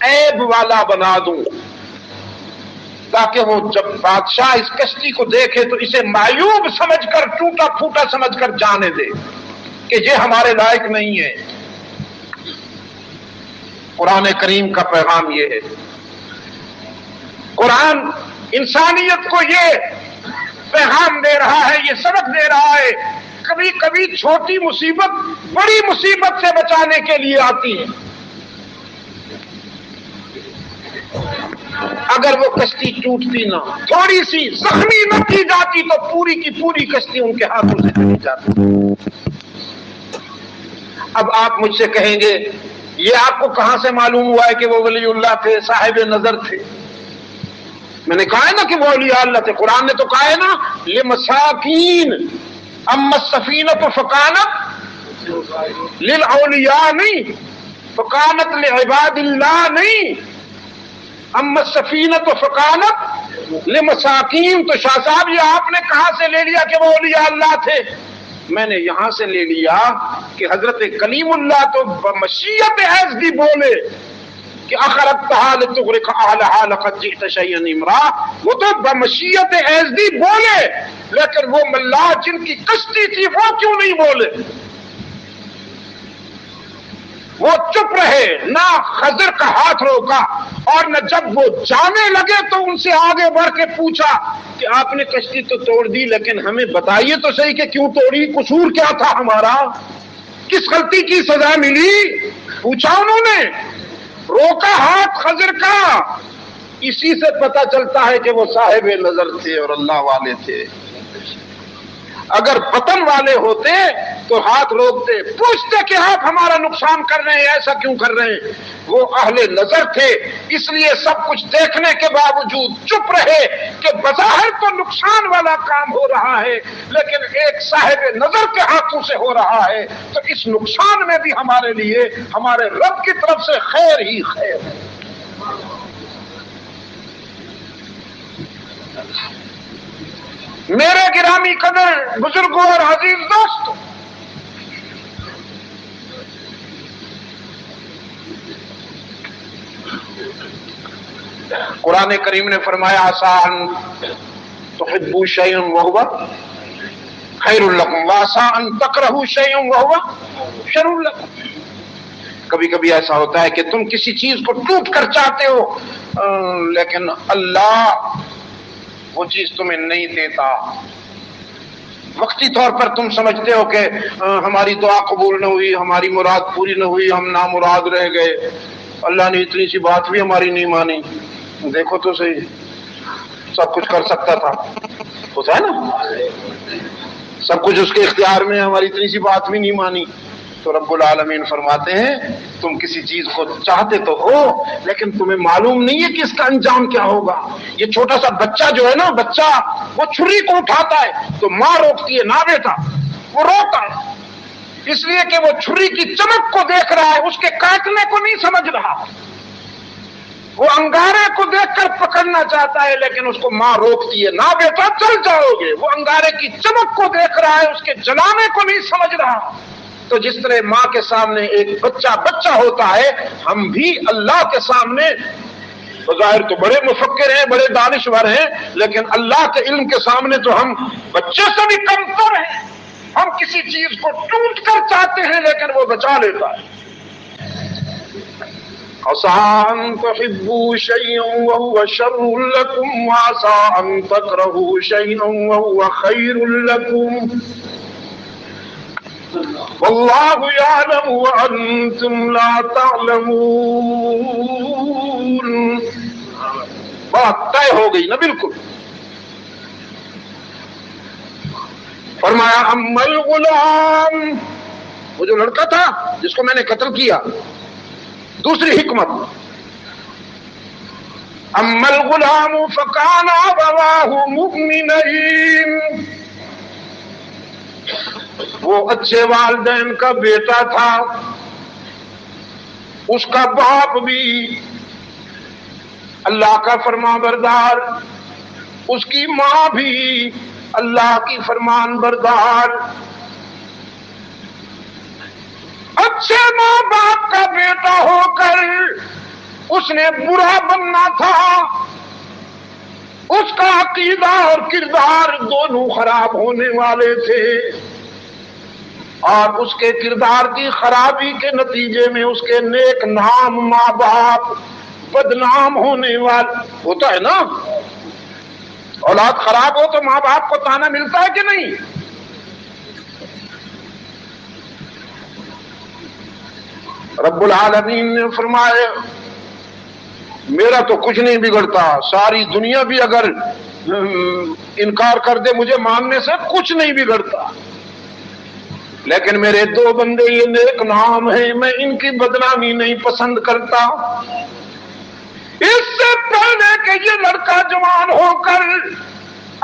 Speaker 1: عیب والا بنا دوں، تاکہ وہ جب بادشاہ اس کشتی کو دیکھے تو اسے معیوب سمجھ کر، ٹوٹا پھوٹا سمجھ کر جانے دے کہ یہ ہمارے لائق نہیں ہے. قرآن کریم کا پیغام یہ ہے. قرآن انسانیت کو یہ پیغام دے رہا ہے، یہ سبق دے رہا ہے۔ کبھی کبھی چھوٹی مصیبت بڑی مصیبت سے بچانے کے لیے آتی ہے۔ اگر وہ کشتی ٹوٹتی نہ، تھوڑی سی زخمی نہ کی جاتی تو پوری کی پوری کشتی ان کے ہاتھوں سے چلی جاتی۔ اب آپ مجھ سے کہیں گے یہ آپ کو کہاں سے معلوم ہوا ہے کہ وہ ولی اللہ تھے، صاحب نظر تھے؟ میں نے کہا ہے نا کہ وہ اولیاء اللہ تھے، قرآن نے تو کہا ہے نا لمساکین، اما السفینۃ فکانت للاولیاء نہیں، فکانت لعباد اللہ نہیں، اما السفینۃ فکانت لمساکین۔ تو شاہ صاحب یہ آپ نے کہاں سے لے لیا کہ وہ اولیاء اللہ تھے؟ میں نے یہاں سے لے لیا کہ حضرت کلیم اللہ تو بمشیت ایزدی بولے کہ اخرجتھا لتغرق اہلھا لقد جئت شیئا امرا، وہ تو بمشیت ایزدی بولے، لیکن وہ ملا جن کی کشتی تھی وہ کیوں نہیں بولے؟ وہ چپ رہے، نہ خضر کا ہاتھ روکا، اور نہ جب وہ جانے لگے تو ان سے آگے بڑھ کے پوچھا کہ آپ نے کشتی تو توڑ دی لیکن ہمیں بتائیے تو صحیح کہ کیوں توڑی، قصور کیا تھا ہمارا، کس غلطی کی سزا ملی؟ پوچھا انہوں نے، روکا ہاتھ خضر کا۔ اسی سے پتہ چلتا ہے کہ وہ صاحب نظر تھے اور اللہ والے تھے۔ اگر وطن والے ہوتے تو ہاتھ روکتے، پوچھتے کہ آپ ہمارا نقصان کر رہے ہیں، ایسا کیوں کر رہے ہیں؟ وہ اہل نظر تھے، اس لیے سب کچھ دیکھنے کے باوجود چپ رہے کہ بظاہر تو نقصان والا کام ہو رہا ہے لیکن ایک صاحب نظر کے ہاتھوں سے ہو رہا ہے، تو اس نقصان میں بھی ہمارے لیے ہمارے رب کی طرف سے خیر ہی خیر ہے۔ میرے گرامی قدر بزرگوں اور عزیز دوست، قرآن کریم نے فرمایا عسیٰ ان تحبوا شیئا وہو خیر لکم وعسیٰ ان تکرہوا شیئا وہو شر لکم۔ کبھی کبھی ایسا ہوتا ہے کہ تم کسی چیز کو ٹوٹ کر چاہتے ہو لیکن اللہ وہ چیز تمہیں نہیں دیتا۔ وقتی طور پر تم سمجھتے ہو کہ ہماری دعا قبول نہ ہوئی، ہماری مراد پوری نہ ہوئی، ہم نامراد رہ گئے، اللہ نے اتنی سی بات بھی ہماری نہیں مانی۔ دیکھو تو صحیح، سب کچھ کر سکتا تھا، ہوتا ہے نا، سب کچھ اس کے اختیار میں، ہماری اتنی سی بات بھی نہیں مانی۔ تو رب العالمین فرماتے ہیں تم کسی چیز کو چاہتے تو ہو لیکن تمہیں معلوم نہیں ہے کہ اس کا انجام کیا ہوگا۔ یہ چھوٹا سا بچہ جو ہے نا، بچہ وہ چھری کو اٹھاتا ہے تو ماں روکتی ہے، نہ بیٹا، وہ روتا ہے اس لیے کہ وہ چھری کی چمک کو دیکھ رہا ہے، اس کے کاٹنے کو نہیں سمجھ رہا۔ وہ انگارے کو دیکھ کر پکڑنا چاہتا ہے لیکن اس کو ماں روکتی ہے، نہ بیٹا چل جاؤ گے۔ وہ انگارے کی چمک کو دیکھ رہا ہے، اس کے جلانے کو نہیں سمجھ رہا۔ تو جس طرح ماں کے سامنے ایک بچہ بچہ ہوتا ہے، ہم بھی اللہ کے سامنے بظاہر تو بڑے مفکر ہیں، بڑے دانشور ہیں، لیکن اللہ کے علم کے سامنے تو ہم بچے سے بھی کمتر ہیں۔ ہم کسی چیز کو ٹوٹ کر چاہتے ہیں لیکن وہ بچا لیتا ہے۔ عسیٰ ان تحبوا شیئا وہو شر لکم وعسیٰ ان تکرہوا شیئا وہو خیر لکم واللہ یعلم وانتم لا تعلمون۔ بات طے ہو گئی نا بالکل۔ فرمایا اما الغلام، وہ جو لڑکا تھا جس کو میں نے قتل کیا، دوسری حکمت، اما الغلام فکان ابواہ مؤمنین، وہ اچھے والدین کا بیٹا تھا، اس کا باپ بھی اللہ کا فرمان بردار، اس کی ماں بھی اللہ کی فرمان بردار۔ اچھے ماں باپ کا بیٹا ہو کر اس نے برا بننا تھا، اس کا عقیدہ اور کردار دونوں خراب ہونے والے تھے، اور اس کے کردار کی خرابی کے نتیجے میں اس کے نیک نام ماں باپ بدنام ہونے والا ہوتا ہے نا۔ اولاد خراب ہو تو ماں باپ کو تانا ملتا ہے کہ نہیں؟ رب العالمین نے فرمایا میرا تو کچھ نہیں بگڑتا، ساری دنیا بھی اگر انکار کر دے مجھے ماننے سے کچھ نہیں بگڑتا، لیکن میرے دو بندے یہ نیک نام ہیں، میں ان کی بدنامی نہیں پسند کرتا۔ اس سے پہلے کہ یہ لڑکا جوان ہو کر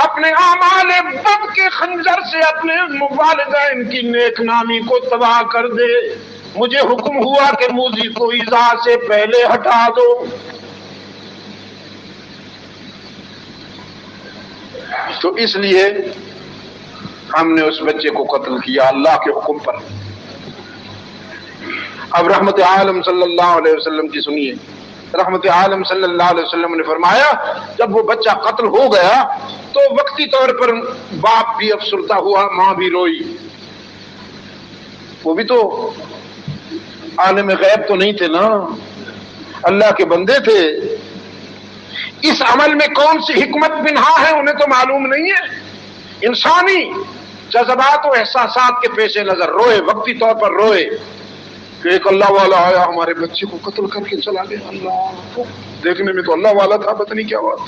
Speaker 1: اپنے اعمال بد کے خنجر سے اپنے والدین کی نیک نامی کو تباہ کر دے، مجھے حکم ہوا کہ موذی کو ایذا سے پہلے ہٹا دو۔ تو اس لیے ہم نے اس بچے کو قتل کیا اللہ کے حکم پر۔ اب رحمت عالم صلی اللہ علیہ وسلم کی سنیے، رحمت عالم صلی اللہ علیہ وسلم نے فرمایا جب وہ بچہ قتل ہو گیا تو وقتی طور پر باپ بھی افسردہ ہوا، ماں بھی روئی، وہ بھی تو عالم غیب تو نہیں تھے نا، اللہ کے بندے تھے، اس عمل میں کون سی حکمت بنہا ہے انہیں تو معلوم نہیں ہے۔ انسانی جذبات و احساسات کے پیش نظر روئے، وقتی طور پر روئے کہ ایک اللہ والا آیا ہمارے بچے کو قتل کر کے چلا گیا، اللہ دیکھنے میں تو اللہ والا تھا، پتہ نہیں کیا بات۔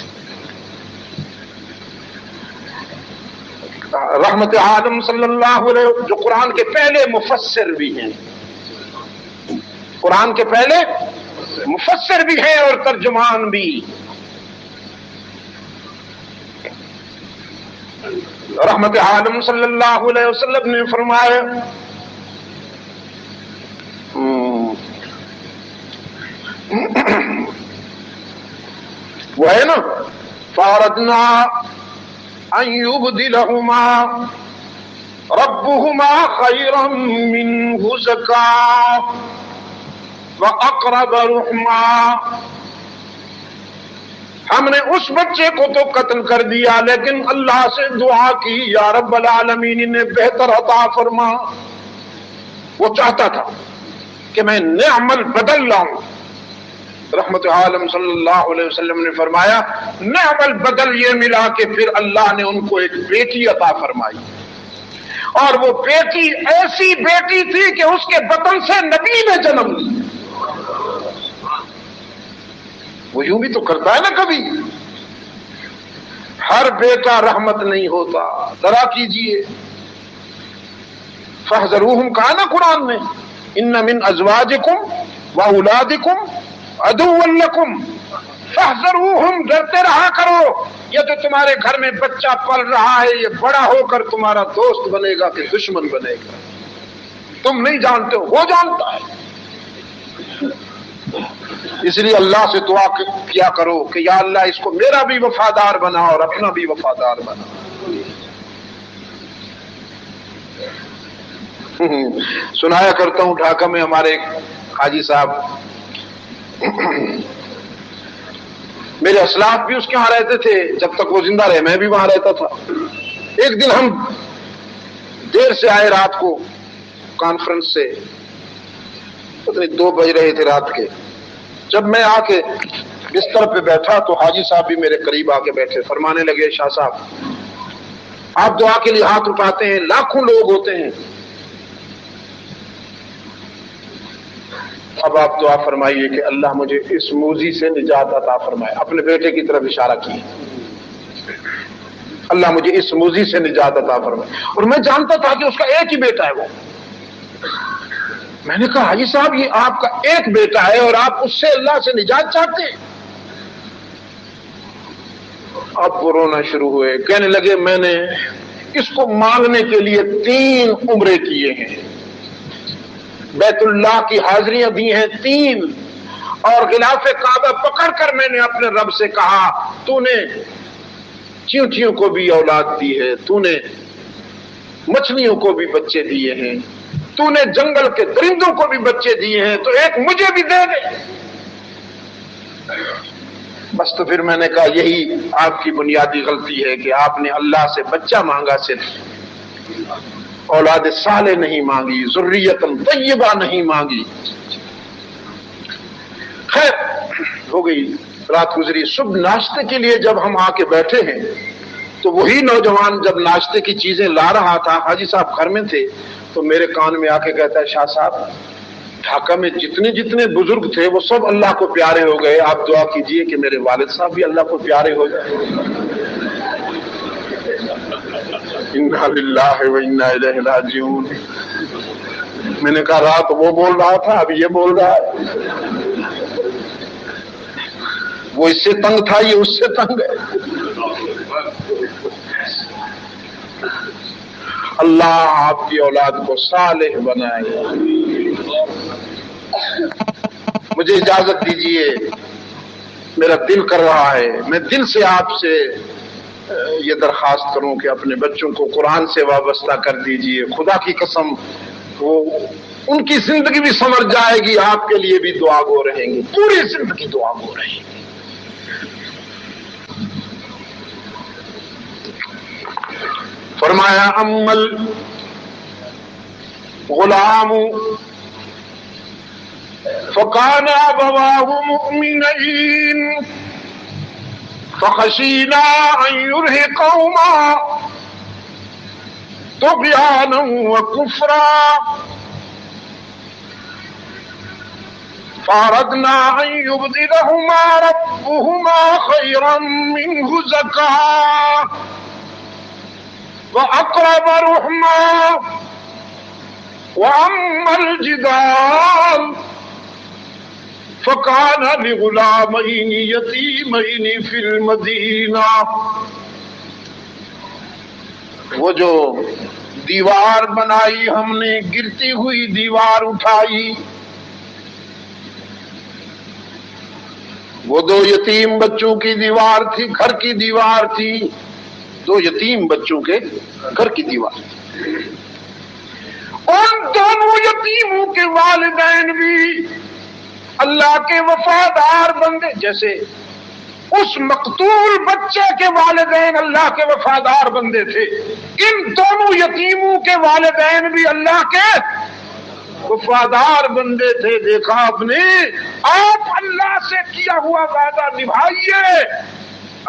Speaker 1: رحمت عالم صلی اللہ علیہ وسلم جو قرآن کے پہلے مفسر بھی ہیں، قرآن کے پہلے مفسر بھی ہیں اور ترجمان بھی، رحمت عالم صلی اللہ علیہ وسلم نے فرمایا وہ ہے نا فَأَرَدْنَا أَن يُبْدِلَهُمَا رَبُّهُمَا خَيْرًا مِّنْهُ زَكَاةً وَأَقْرَبَ رُحْمًا۔ ہم نے اس بچے کو تو قتل کر دیا لیکن اللہ سے دعا کی یا رب العالمین انہیں بہتر عطا فرما۔ وہ چاہتا تھا کہ میں نعم البدل لاؤں، رحمت عالم صلی اللہ علیہ وسلم نے فرمایا نعم البدل یہ ملا کہ پھر اللہ نے ان کو ایک بیٹی عطا فرمائی، اور وہ بیٹی ایسی بیٹی تھی کہ اس کے بطن سے نبی نے جنم لی۔ وہ یوں بھی تو کرتا ہے نا کبھی، ہر بیٹا رحمت نہیں ہوتا، ذرا کیجئے۔ فاحذروہم کہا نا قرآن میں ان من ازواجکم واولادکم عدوا لکم فاحذروہم، ڈرتے رہا کرو، یہ جو تمہارے گھر میں بچہ پل رہا ہے یہ بڑا ہو کر تمہارا دوست بنے گا کہ دشمن بنے گا، تم نہیں جانتے ہو، وہ جانتا ہے۔ اس لیے اللہ سے دعا کیا کرو کہ یا اللہ اس کو میرا بھی وفادار بنا اور اپنا بھی وفادار بنا۔ سنایا کرتا ہوں ڈھاکہ میں ہمارے حاجی صاحب، میرے اسلاف بھی اس کے ہاں رہتے تھے جب تک وہ زندہ رہے، میں بھی وہاں رہتا تھا۔ ایک دن ہم دیر سے آئے رات کو کانفرنس سے، پتہ نہیں 2 بج رہے تھے رات کے، جب میں آ کے بستر پہ بیٹھا تو حاجی صاحب بھی میرے قریب آ کے بیٹھے، فرمانے لگے شاہ صاحب آپ دعا کے لیے ہاتھ اٹھاتے ہیں، لاکھوں لوگ ہوتے ہیں، اب آپ دعا فرمائیے کہ اللہ مجھے اس موذی سے نجات عطا فرمائے۔ اپنے بیٹے کی طرف اشارہ کیے، اللہ مجھے اس موذی سے نجات عطا فرمائے۔ اور میں جانتا تھا کہ اس کا ایک ہی بیٹا ہے وہ۔ میں نے کہا حاجی صاحب یہ آپ کا ایک بیٹا ہے اور آپ اس سے اللہ سے نجات چاہتے ہیں؟ اب وہ رونا شروع ہوئے، کہنے لگے میں نے اس کو مانگنے کے لیے 3 عمرے کیے ہیں، بیت اللہ کی حاضریاں دی ہیں 3، اور غلاف کعبہ پکڑ کر میں نے اپنے رب سے کہا تو نے چیونٹیوں کو بھی اولاد دی ہے، تو نے مچھلیوں کو بھی بچے دیے ہیں، تو نے جنگل کے درندوں کو بھی بچے دیے ہیں، تو ایک مجھے بھی دے دے۔ بس تو پھر میں نے کہا یہی آپ کی بنیادی غلطی ہے کہ آپ نے اللہ سے بچہ مانگا، صرف اولاد صالح نہیں مانگی، ذریۃ طیبہ نہیں مانگی۔ خیر ہو گئی، رات گزری، صبح ناشتے کے لیے جب ہم آ کے بیٹھے ہیں تو وہی نوجوان جب ناشتے کی چیزیں لا رہا تھا، حاجی صاحب گھر میں تھے، تو میرے کان میں آ کے کہتا ہے شاہ صاحب ڈھاکہ میں جتنے جتنے بزرگ تھے وہ سب اللہ کو پیارے ہو گئے، آپ دعا کیجئے کہ میرے والد صاحب بھی اللہ کو پیارے ہو جائے۔ انا للہ و انا الیہ راجعون۔ میں نے کہا رات وہ بول رہا تھا، اب یہ بول رہا ہے، وہ اس سے تنگ تھا، یہ اس سے تنگ ہے۔ اللہ آپ کی اولاد کو صالح بنائے۔ مجھے اجازت دیجیے، میرا دل کر رہا ہے، میں دل سے آپ سے یہ درخواست کروں کہ اپنے بچوں کو قرآن سے وابستہ کر دیجیے۔ خدا کی قسم وہ ان کی زندگی بھی سنور جائے گی، آپ کے لیے بھی دعا گو رہیں گی، پوری زندگی دعا گو رہیں گی۔ فرمایا امل غلام فکان ابواہ مؤمنین فخشینا ان یرہقہما طغیانا وکفرا فاردنا ان یبدلہما ربہما خیرا منہ زکاۃ وَأَقْرَبَ رُحْمًا وَأَمَّا الْجِدَارُ فَكَانَ لِغُلَامَيْنِ يَتِيمَيْنِ فِي الْمَدِينَةِ۔ وہ جو دیوار بنائی ہم نے، گرتی ہوئی دیوار اٹھائی، وہ دو یتیم بچوں کی دیوار تھی، گھر کی دیوار تھی، دو یتیم بچوں کے گھر کی دیوار۔ ان دونوں یتیموں کے والدین بھی اللہ کے وفادار بندے، جیسے اس مقتول بچے کے والدین اللہ کے وفادار بندے تھے، ان دونوں یتیموں کے والدین بھی اللہ کے وفادار بندے تھے۔ دیکھا آپ نے، آپ اللہ سے کیا ہوا وعدہ نبھائیے،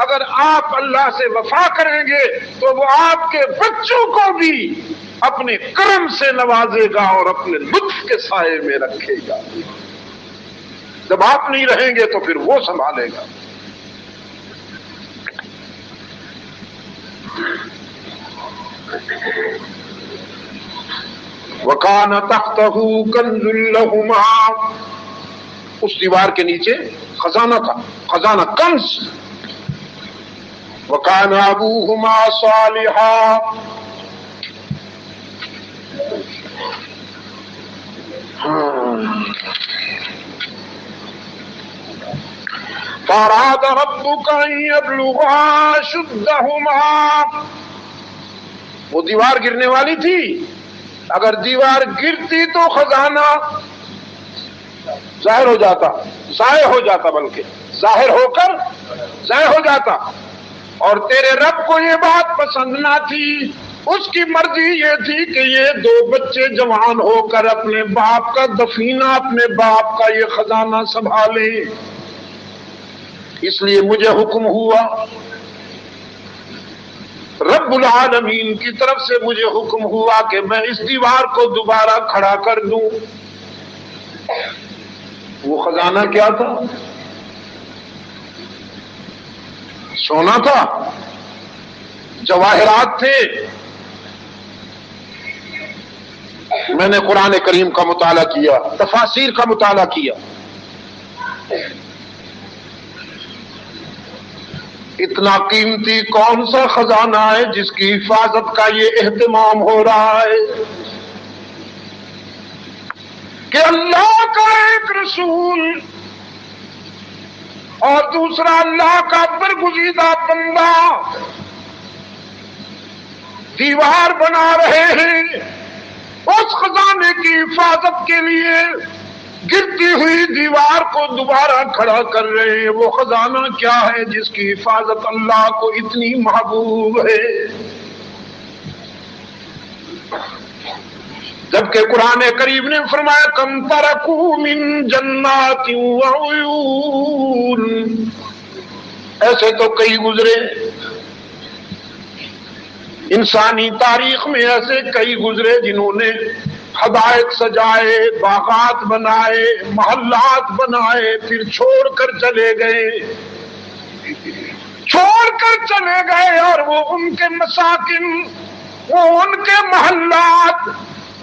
Speaker 1: اگر آپ اللہ سے وفا کریں گے تو وہ آپ کے بچوں کو بھی اپنے کرم سے نوازے گا اور اپنے لطف کے سائے میں رکھے گا۔ جب آپ نہیں رہیں گے تو پھر وہ سنبھالے گا۔ وَكَانَ تَحْتَهُ كَنْزٌ لَهُمَا، اس دیوار کے نیچے خزانہ تھا، خزانہ، کنز۔ وَكَانَ أَبُوهُمَا صَالِحًا، فَأَرَادَ رَبُّكَ أَن يَبْلُغَا أَشُدَّهُمَا۔ وہ دیوار گرنے والی تھی، اگر دیوار گرتی تو خزانہ ظاہر ہو جاتا، ضائع ہو جاتا، بلکہ ظاہر ہو کر ضائع ہو جاتا، اور تیرے رب کو یہ بات پسند نہ تھی۔ اس کی مرضی یہ تھی کہ یہ دو بچے جوان ہو کر اپنے باپ کا دفینہ، اپنے باپ کا یہ خزانہ سنبھالے۔ اس لیے مجھے حکم ہوا، رب العالمین کی طرف سے مجھے حکم ہوا کہ میں اس دیوار کو دوبارہ کھڑا کر دوں۔ وہ خزانہ کیا تھا؟ سونا تھا، جواہرات تھے۔ میں نے قرآن کریم کا مطالعہ کیا، تفاسیر کا مطالعہ کیا، اتنا قیمتی کون سا خزانہ ہے جس کی حفاظت کا یہ اہتمام ہو رہا ہے کہ اللہ کا ایک رسول اور دوسرا اللہ کا برگزیدہ بندہ دیوار بنا رہے ہیں، اس خزانے کی حفاظت کے لیے گرتی ہوئی دیوار کو دوبارہ کھڑا کر رہے ہیں۔ وہ خزانہ کیا ہے جس کی حفاظت اللہ کو اتنی محبوب ہے؟ جبکہ قرآن کریم نے فرمایا کم ترکوا من جنات وعیون، ایسے تو کئی گزرے انسانی تاریخ میں ایسے کئی گزرے جنہوں نے حدائق سجائے، باغات بنائے، محلات بنائے، پھر چھوڑ کر چلے گئے، اور وہ ان کے مساکن، وہ ان کے محلات،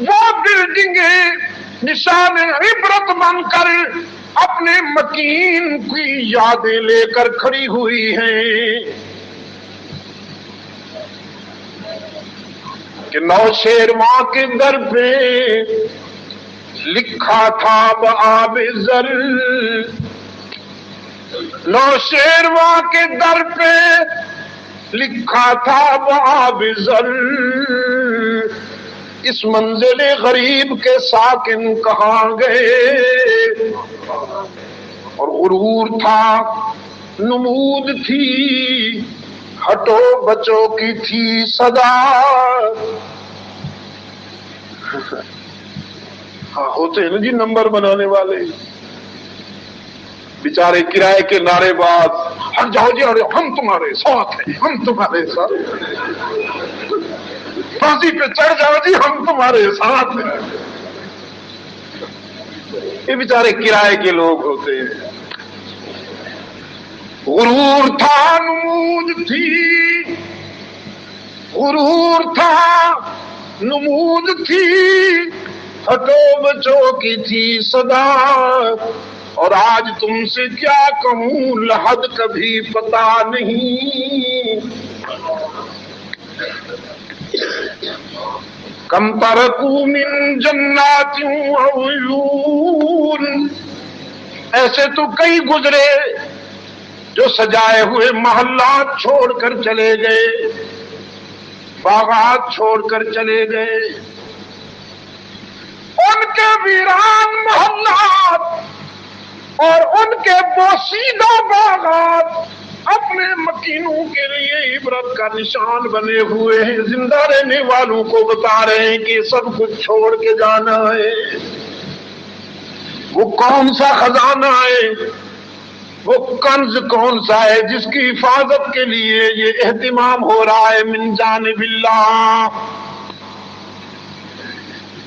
Speaker 1: وہ بلڈنگیں نشان عبرت بن کر اپنے مکین کی یادیں لے کر کھڑی ہوئی ہیں کہ نوشیروان کے در پہ لکھا تھا بآب زر، نوشیروان کے در پہ لکھا تھا بآب زر، اس منزل غریب کے ساکن کہاں گئے، اور غرور تھا، نمود تھی، ہٹو بچوں کی تھی صدا۔ ہاں ہوتے ہیں نا جی نمبر بنانے والے، بیچارے کرائے کے نعرے باز، ہٹ جاؤ جی، ارے ہم تمہارے ساتھ ہیں، ہم تمہارے ساتھ، پھانسی پہ چڑھ جاؤ جی، ہم تمہارے ساتھ ہیں۔ یہ بیچارے کرائے کے لوگ ہوتے ہیں۔ غرور تھا، نمود تھی، غرور تھا، نمود تھی، ہٹو بچوں کی تھی صدا، اور آج تم سے کیا کہوں، لحد کبھی پتا نہیں، کم ترکوا من جنات وعیون، ایسے تو کئی گزرے جو سجائے ہوئے محلات چھوڑ کر چلے گئے، باغات چھوڑ کر چلے گئے، ان کے ویران محلات اور ان کے بوسیدہ باغات اپنے مکینوں کے لیے عبرت کا نشان بنے ہوئے ہیں، زندہ رہنے والوں کو بتا رہے ہیں کہ سب کچھ چھوڑ کے جانا ہے۔ وہ کون سا خزانہ ہے، وہ کنز کون سا ہے جس کی حفاظت کے لیے یہ اہتمام ہو رہا ہے من جانب اللہ؟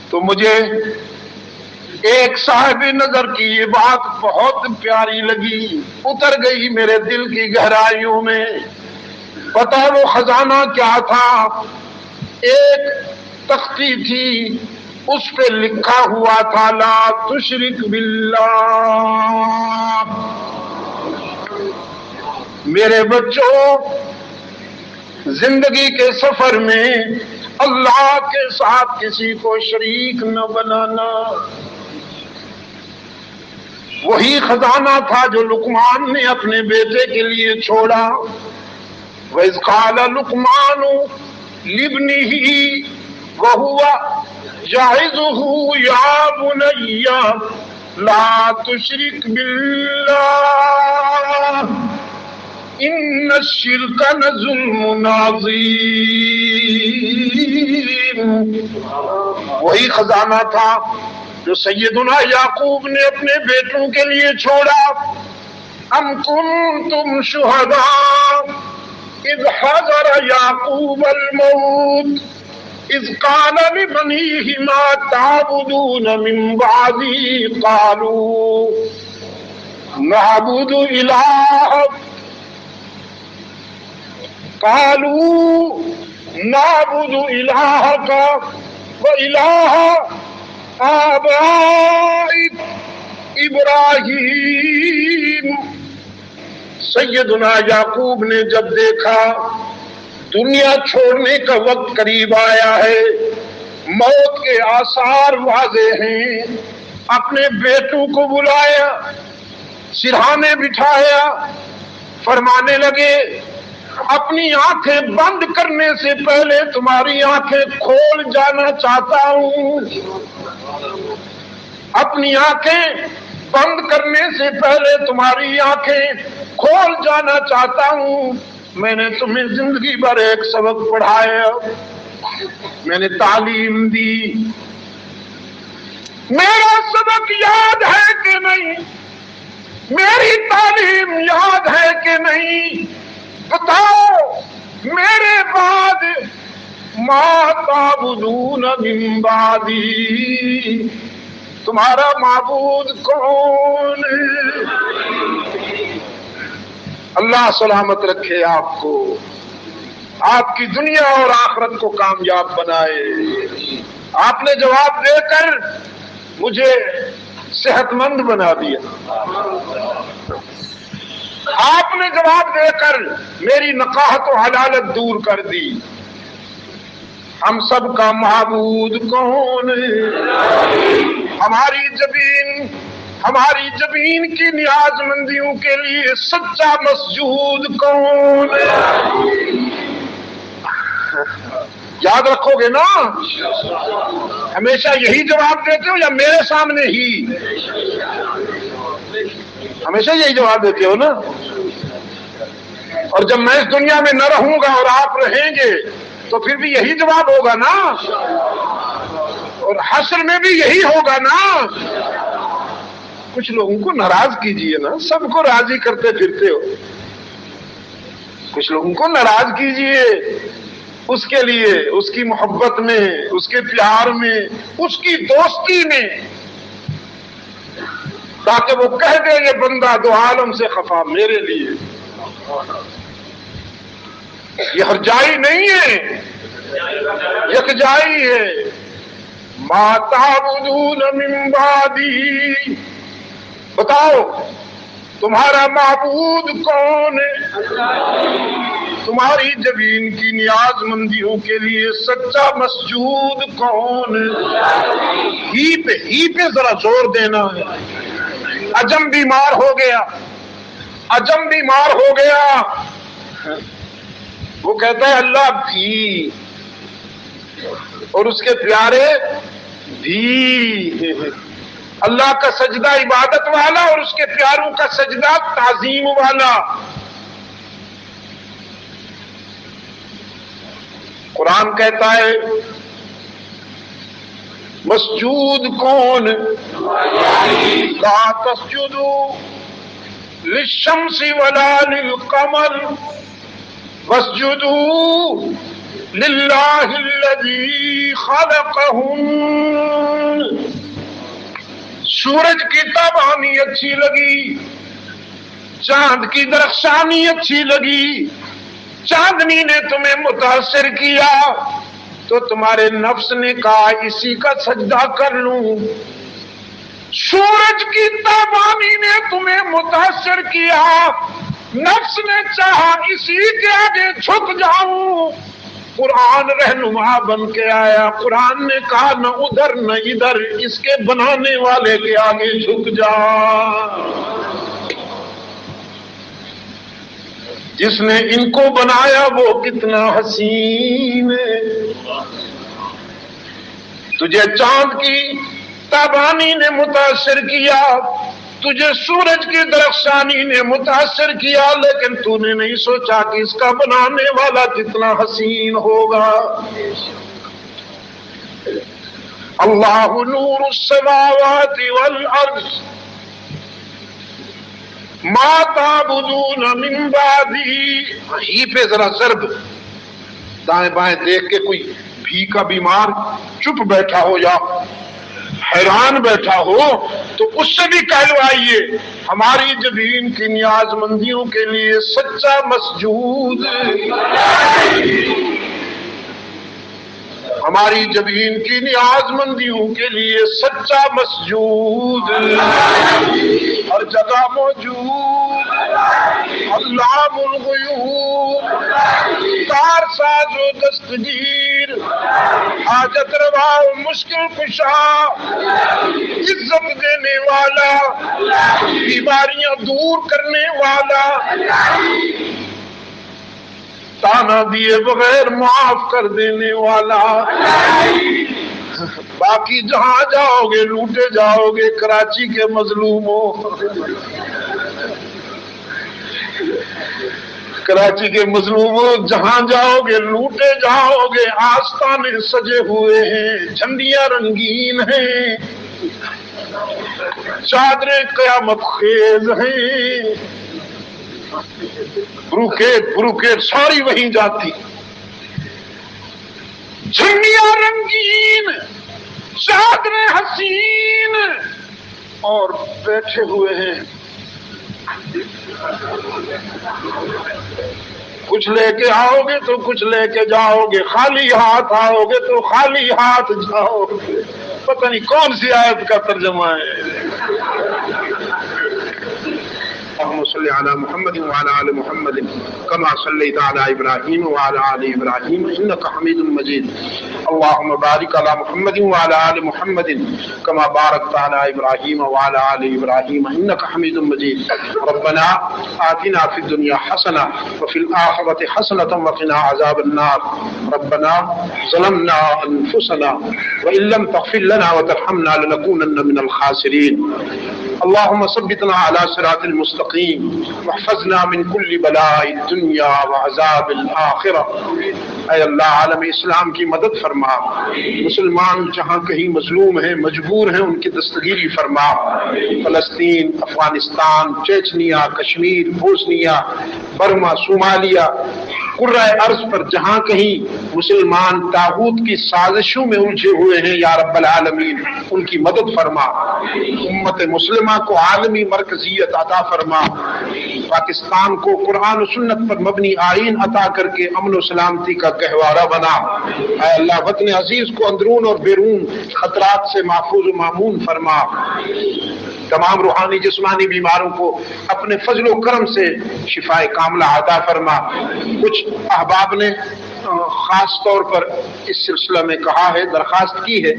Speaker 1: تو مجھے ایک صاحب نظر کی یہ بات بہت پیاری لگی، اتر گئی میرے دل کی گہرائیوں میں۔ پتہ ہے وہ خزانہ کیا تھا؟ ایک تختی تھی، اس پہ لکھا ہوا تھا لا تشرک باللہ۔ میرے بچوں، زندگی کے سفر میں اللہ کے ساتھ کسی کو شریک نہ بنانا۔ وہی خزانہ تھا جو لقمان نے اپنے بیٹے کے لیے چھوڑا۔ وَإِذْ قَالَ لُقْمَانُ لِابْنِهِ وَهُوَ يَعِظُهُ يَا بُنَيَّ لَا تُشْرِكْ بِاللَّهِ إِنَّ الشِّرْكَ لَظُلْمٌ عَظِيمٌ۔ وہی خزانہ تھا جو سیدنا یعقوب نے اپنے بیٹوں کے لیے چھوڑا۔ ام کنتم شہداء اذ حضر یعقوب الموت اذ قال لبنیہ ما تعبدون من بعدی قالوا نعبد الہک وإلہ آبائک ابراہیم۔ سیدنا یعقوب نے جب دیکھا دنیا چھوڑنے کا وقت قریب آیا ہے، موت کے آثار واضح ہیں، اپنے بیٹوں کو بلایا، سرہانے بٹھایا، فرمانے لگے اپنی آنکھیں بند کرنے سے پہلے تمہاری آنکھیں کھول جانا چاہتا ہوں، اپنی آنکھیں بند کرنے سے پہلے تمہاری آنکھیں کھول جانا چاہتا ہوں۔ میں نے تمہیں زندگی بھر ایک سبق پڑھایا، میں نے تعلیم دی، میرا سبق یاد ہے کہ نہیں؟ میری تعلیم یاد ہے کہ نہیں؟ بتاؤ، میرے بعد ما تعبدون من بعدی، تمہارا معبود کون ہے؟ اللہ سلامت رکھے آپ کو، آپ کی دنیا اور آخرت کو کامیاب بنائے۔ آپ نے جواب دے کر مجھے صحت مند بنا دیا، آپ نے جواب دے کر میری نقاہت و حلالت دور کر دی۔ ہم سب کا معبود کون ہے؟ ہماری زمین کی نیاز مندیوں کے لیے سچا مسجود کون ہے؟ یاد رکھو گے نا؟ ہمیشہ یہی جواب دیتے ہو یا میرے سامنے ہی؟ ہمیشہ یہی جواب دیتے ہو نا؟ اور جب میں اس دنیا میں نہ رہوں گا اور آپ رہیں گے تو پھر بھی یہی جواب ہوگا نا، اور حشر میں بھی یہی ہوگا نا۔ کچھ لوگوں کو ناراض کیجئے نا، سب کو راضی کرتے پھرتے ہو، کچھ لوگوں کو ناراض کیجئے، اس کے لیے، اس کی محبت میں، اس کے پیار میں، اس کی دوستی میں، تاکہ وہ کہہ دے یہ بندہ دو عالم سے خفا میرے لیے۔ یہ ہرجائی نہیں ہے، یکجائی ہے۔ ما تعبدون من بعدی، بتاؤ تمہارا معبود کون ہے؟ تمہاری زمین کی نیاز مندیوں کے لیے سچا مسجود کون ہے؟ ہی پہ ذرا زور دینا ہے۔ عجم بیمار ہو گیا، عجم بیمار ہو گیا، وہ کہتا ہے اللہ بھی، اور اس کے پیارے بھی۔ اللہ کا سجدہ عبادت والا اور اس کے پیاروں کا سجدہ تعظیم والا۔ قرآن کہتا ہے مسجود کون؟ لا تسجدوا للشمس ولا للقمر واسجدوا للہ الذی خلقہم۔ سورج کی تابانی اچھی لگی، چاند کی درخشانی اچھی لگی، چاندنی نے تمہیں متاثر کیا تو تمہارے نفس نے کہا اسی کا سجدہ کر لوں۔ سورج کی تابانی نے تمہیں متاثر کیا، نفس نے چاہا اسی کے آگے جھک جاؤں۔ قرآن رہنما بن کے آیا، قرآن نے کہا نہ ادھر نہ ادھر، اس کے بنانے والے کے آگے جھک جا۔ جس نے ان کو بنایا وہ کتنا حسین ہے۔ تجھے چاند کی تابانی نے متاثر کیا، تجھے سورج کی درخشانی نے متاثر کیا، لیکن تو نے نہیں سوچا کہ اس کا بنانے والا کتنا حسین ہوگا۔ اللہ نور السماوات والارض ما تعبدون من بعدی۔ ہی پہ ذرا ضرب، دائیں بائیں دیکھ کے کوئی بھی کا بیمار چپ بیٹھا ہو یا حیران بیٹھا ہو تو اس سے بھی کہلوائیے ہماری زمین کی نیاز مندیوں کے لیے سچا مسجود، ہماری زمین کی نیاز مندیوں کے لیے سچا مسجود ہر جگہ موجود، علام الغیوب، کار ساز و دستگیر، حاجت روا و مشکل کشا، عزت دینے والا، بیماریاں دور کرنے والا، تانا دیے بغیر معاف کر دینے والا۔ باقی جہاں جاؤ گے لوٹے جاؤ گے، کراچی کے مظلوموں، کراچی کے مظلوموں، جہاں جاؤ گے لوٹے جاؤ گے۔ آستانے سجے ہوئے ہیں، جھنڈیاں رنگین ہیں، چادریں قیامت خیز ہیں، بروکیٹ ساری وہیں جاتی۔ جھنڈیاں رنگین، چادریں حسین، اور بیٹھے ہوئے ہیں کچھ لے کے آؤ گے تو کچھ لے کے جاؤ گے، خالی ہاتھ آؤ گے تو خالی ہاتھ جاؤ گے۔ پتہ نہیں کون سی آیت کا ترجمہ ہے۔ اللهم صل على محمد وعلى آل محمد كما صليت على إبراهيم وعلى آل إبراهيم إنك حميد مجيد اللهم بارك على محمد وعلى آل محمد كما باركت على إبراهيم وعلى آل إبراهيم إنك حميد مجيد ربنا آتنا في الدنيا حسنة وفي الآخرة حسنة وقنا عذاب النار ربنا ظلمنا أنفسنا وإن لم تغفر لنا وترحمنا لنكونن من الخاسرين اللهم ثبتنا على صراط المستقيم واحفظنا من كل بلاء الدنيا وعذاب الآخرة۔ اے اللہ عالم اسلام کی مدد فرما، مسلمان جہاں کہیں مظلوم ہیں مجبور ہیں ان کی دستگیری فرما، فلسطین، Afghanistan, Chechnya, Kashmir, Bosnia, Burma, Somalia, قرۂ ارض پر جہاں کہیں مسلمان طاغوت کی سازشوں میں الجھے ہوئے ہیں یا رب العالمین ان کی مدد فرما، امت مسلمہ کو عالمی مرکزیت عطا فرما، پاکستان کو قرآن و سنت پر مبنی آئین عطا کر کے امن و سلامتی کا گہوارہ بنا۔ اے اللہ وطن عزیز کو اندرون اور بیرون خطرات سے محفوظ و مامون فرما، تمام روحانی جسمانی بیماروں کو اپنے فضل و کرم سے شفاء کاملہ عطا فرما۔ کچھ احباب نے خاص طور پر اس سلسلہ میں کہا ہے، درخواست کی ہے،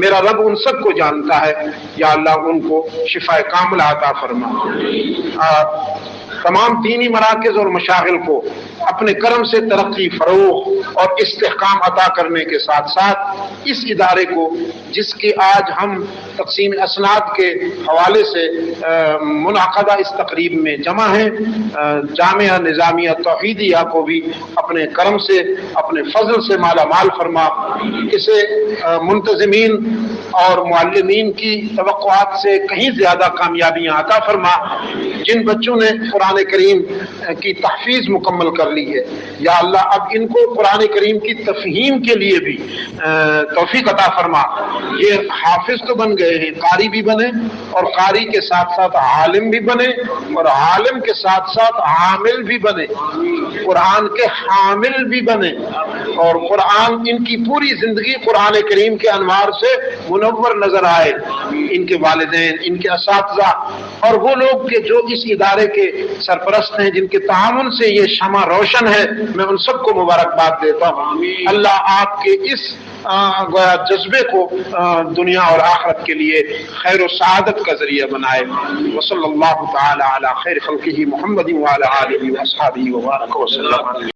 Speaker 1: میرا رب ان سب کو جانتا ہے، یا اللہ ان کو شفاء کاملہ عطا فرما۔ تمام دینی مراکز اور مشاغل کو اپنے کرم سے ترقی، فروغ اور استحکام عطا کرنے کے ساتھ ساتھ اس ادارے کو جس کی آج ہم تقسیم اسناد کے حوالے سے منعقدہ اس تقریب میں جمع ہیں، جامعہ نظامیہ توحیدیہ کو بھی اپنے کرم سے اپنے فضل سے مالا مال فرما، اسے منتظمین اور معلمین کی توقعات سے کہیں زیادہ کامیابیاں عطا فرما۔ جن بچوں نے قرآن کریم کی تحفیظ مکمل کر لی ہے یا اللہ اب ان کو قرآن کریم کی تفہیم کے لیے بھی توفیق عطا فرما۔ یہ حافظ تو بن گئے ہیں، قاری بھی بنے، اور قاری کے ساتھ ساتھ عالم بھی بنے، اور عالم کے ساتھ ساتھ عامل بھی بنے، قرآن کے حامل بھی بنے، اور قرآن ان کی پوری زندگی قرآن کریم کے انوار سے منور نظر آئے۔ ان کے والدین، ان کے اساتذہ اور وہ لوگ کہ جو اس ادارے کے سرپرست ہیں جن کے تعاون سے یہ شمع روشن ہے، میں ان سب کو مبارکباد دیتا ہوں۔ اللہ آپ کے اس گویا جذبے کو دنیا اور آخرت کے لیے خیر و سعادت کا ذریعہ بنائے۔ وصلی اللہ تعالی علی خیر خلقہ محمد وعلی آلہ واصحابہ وبارک وسلم۔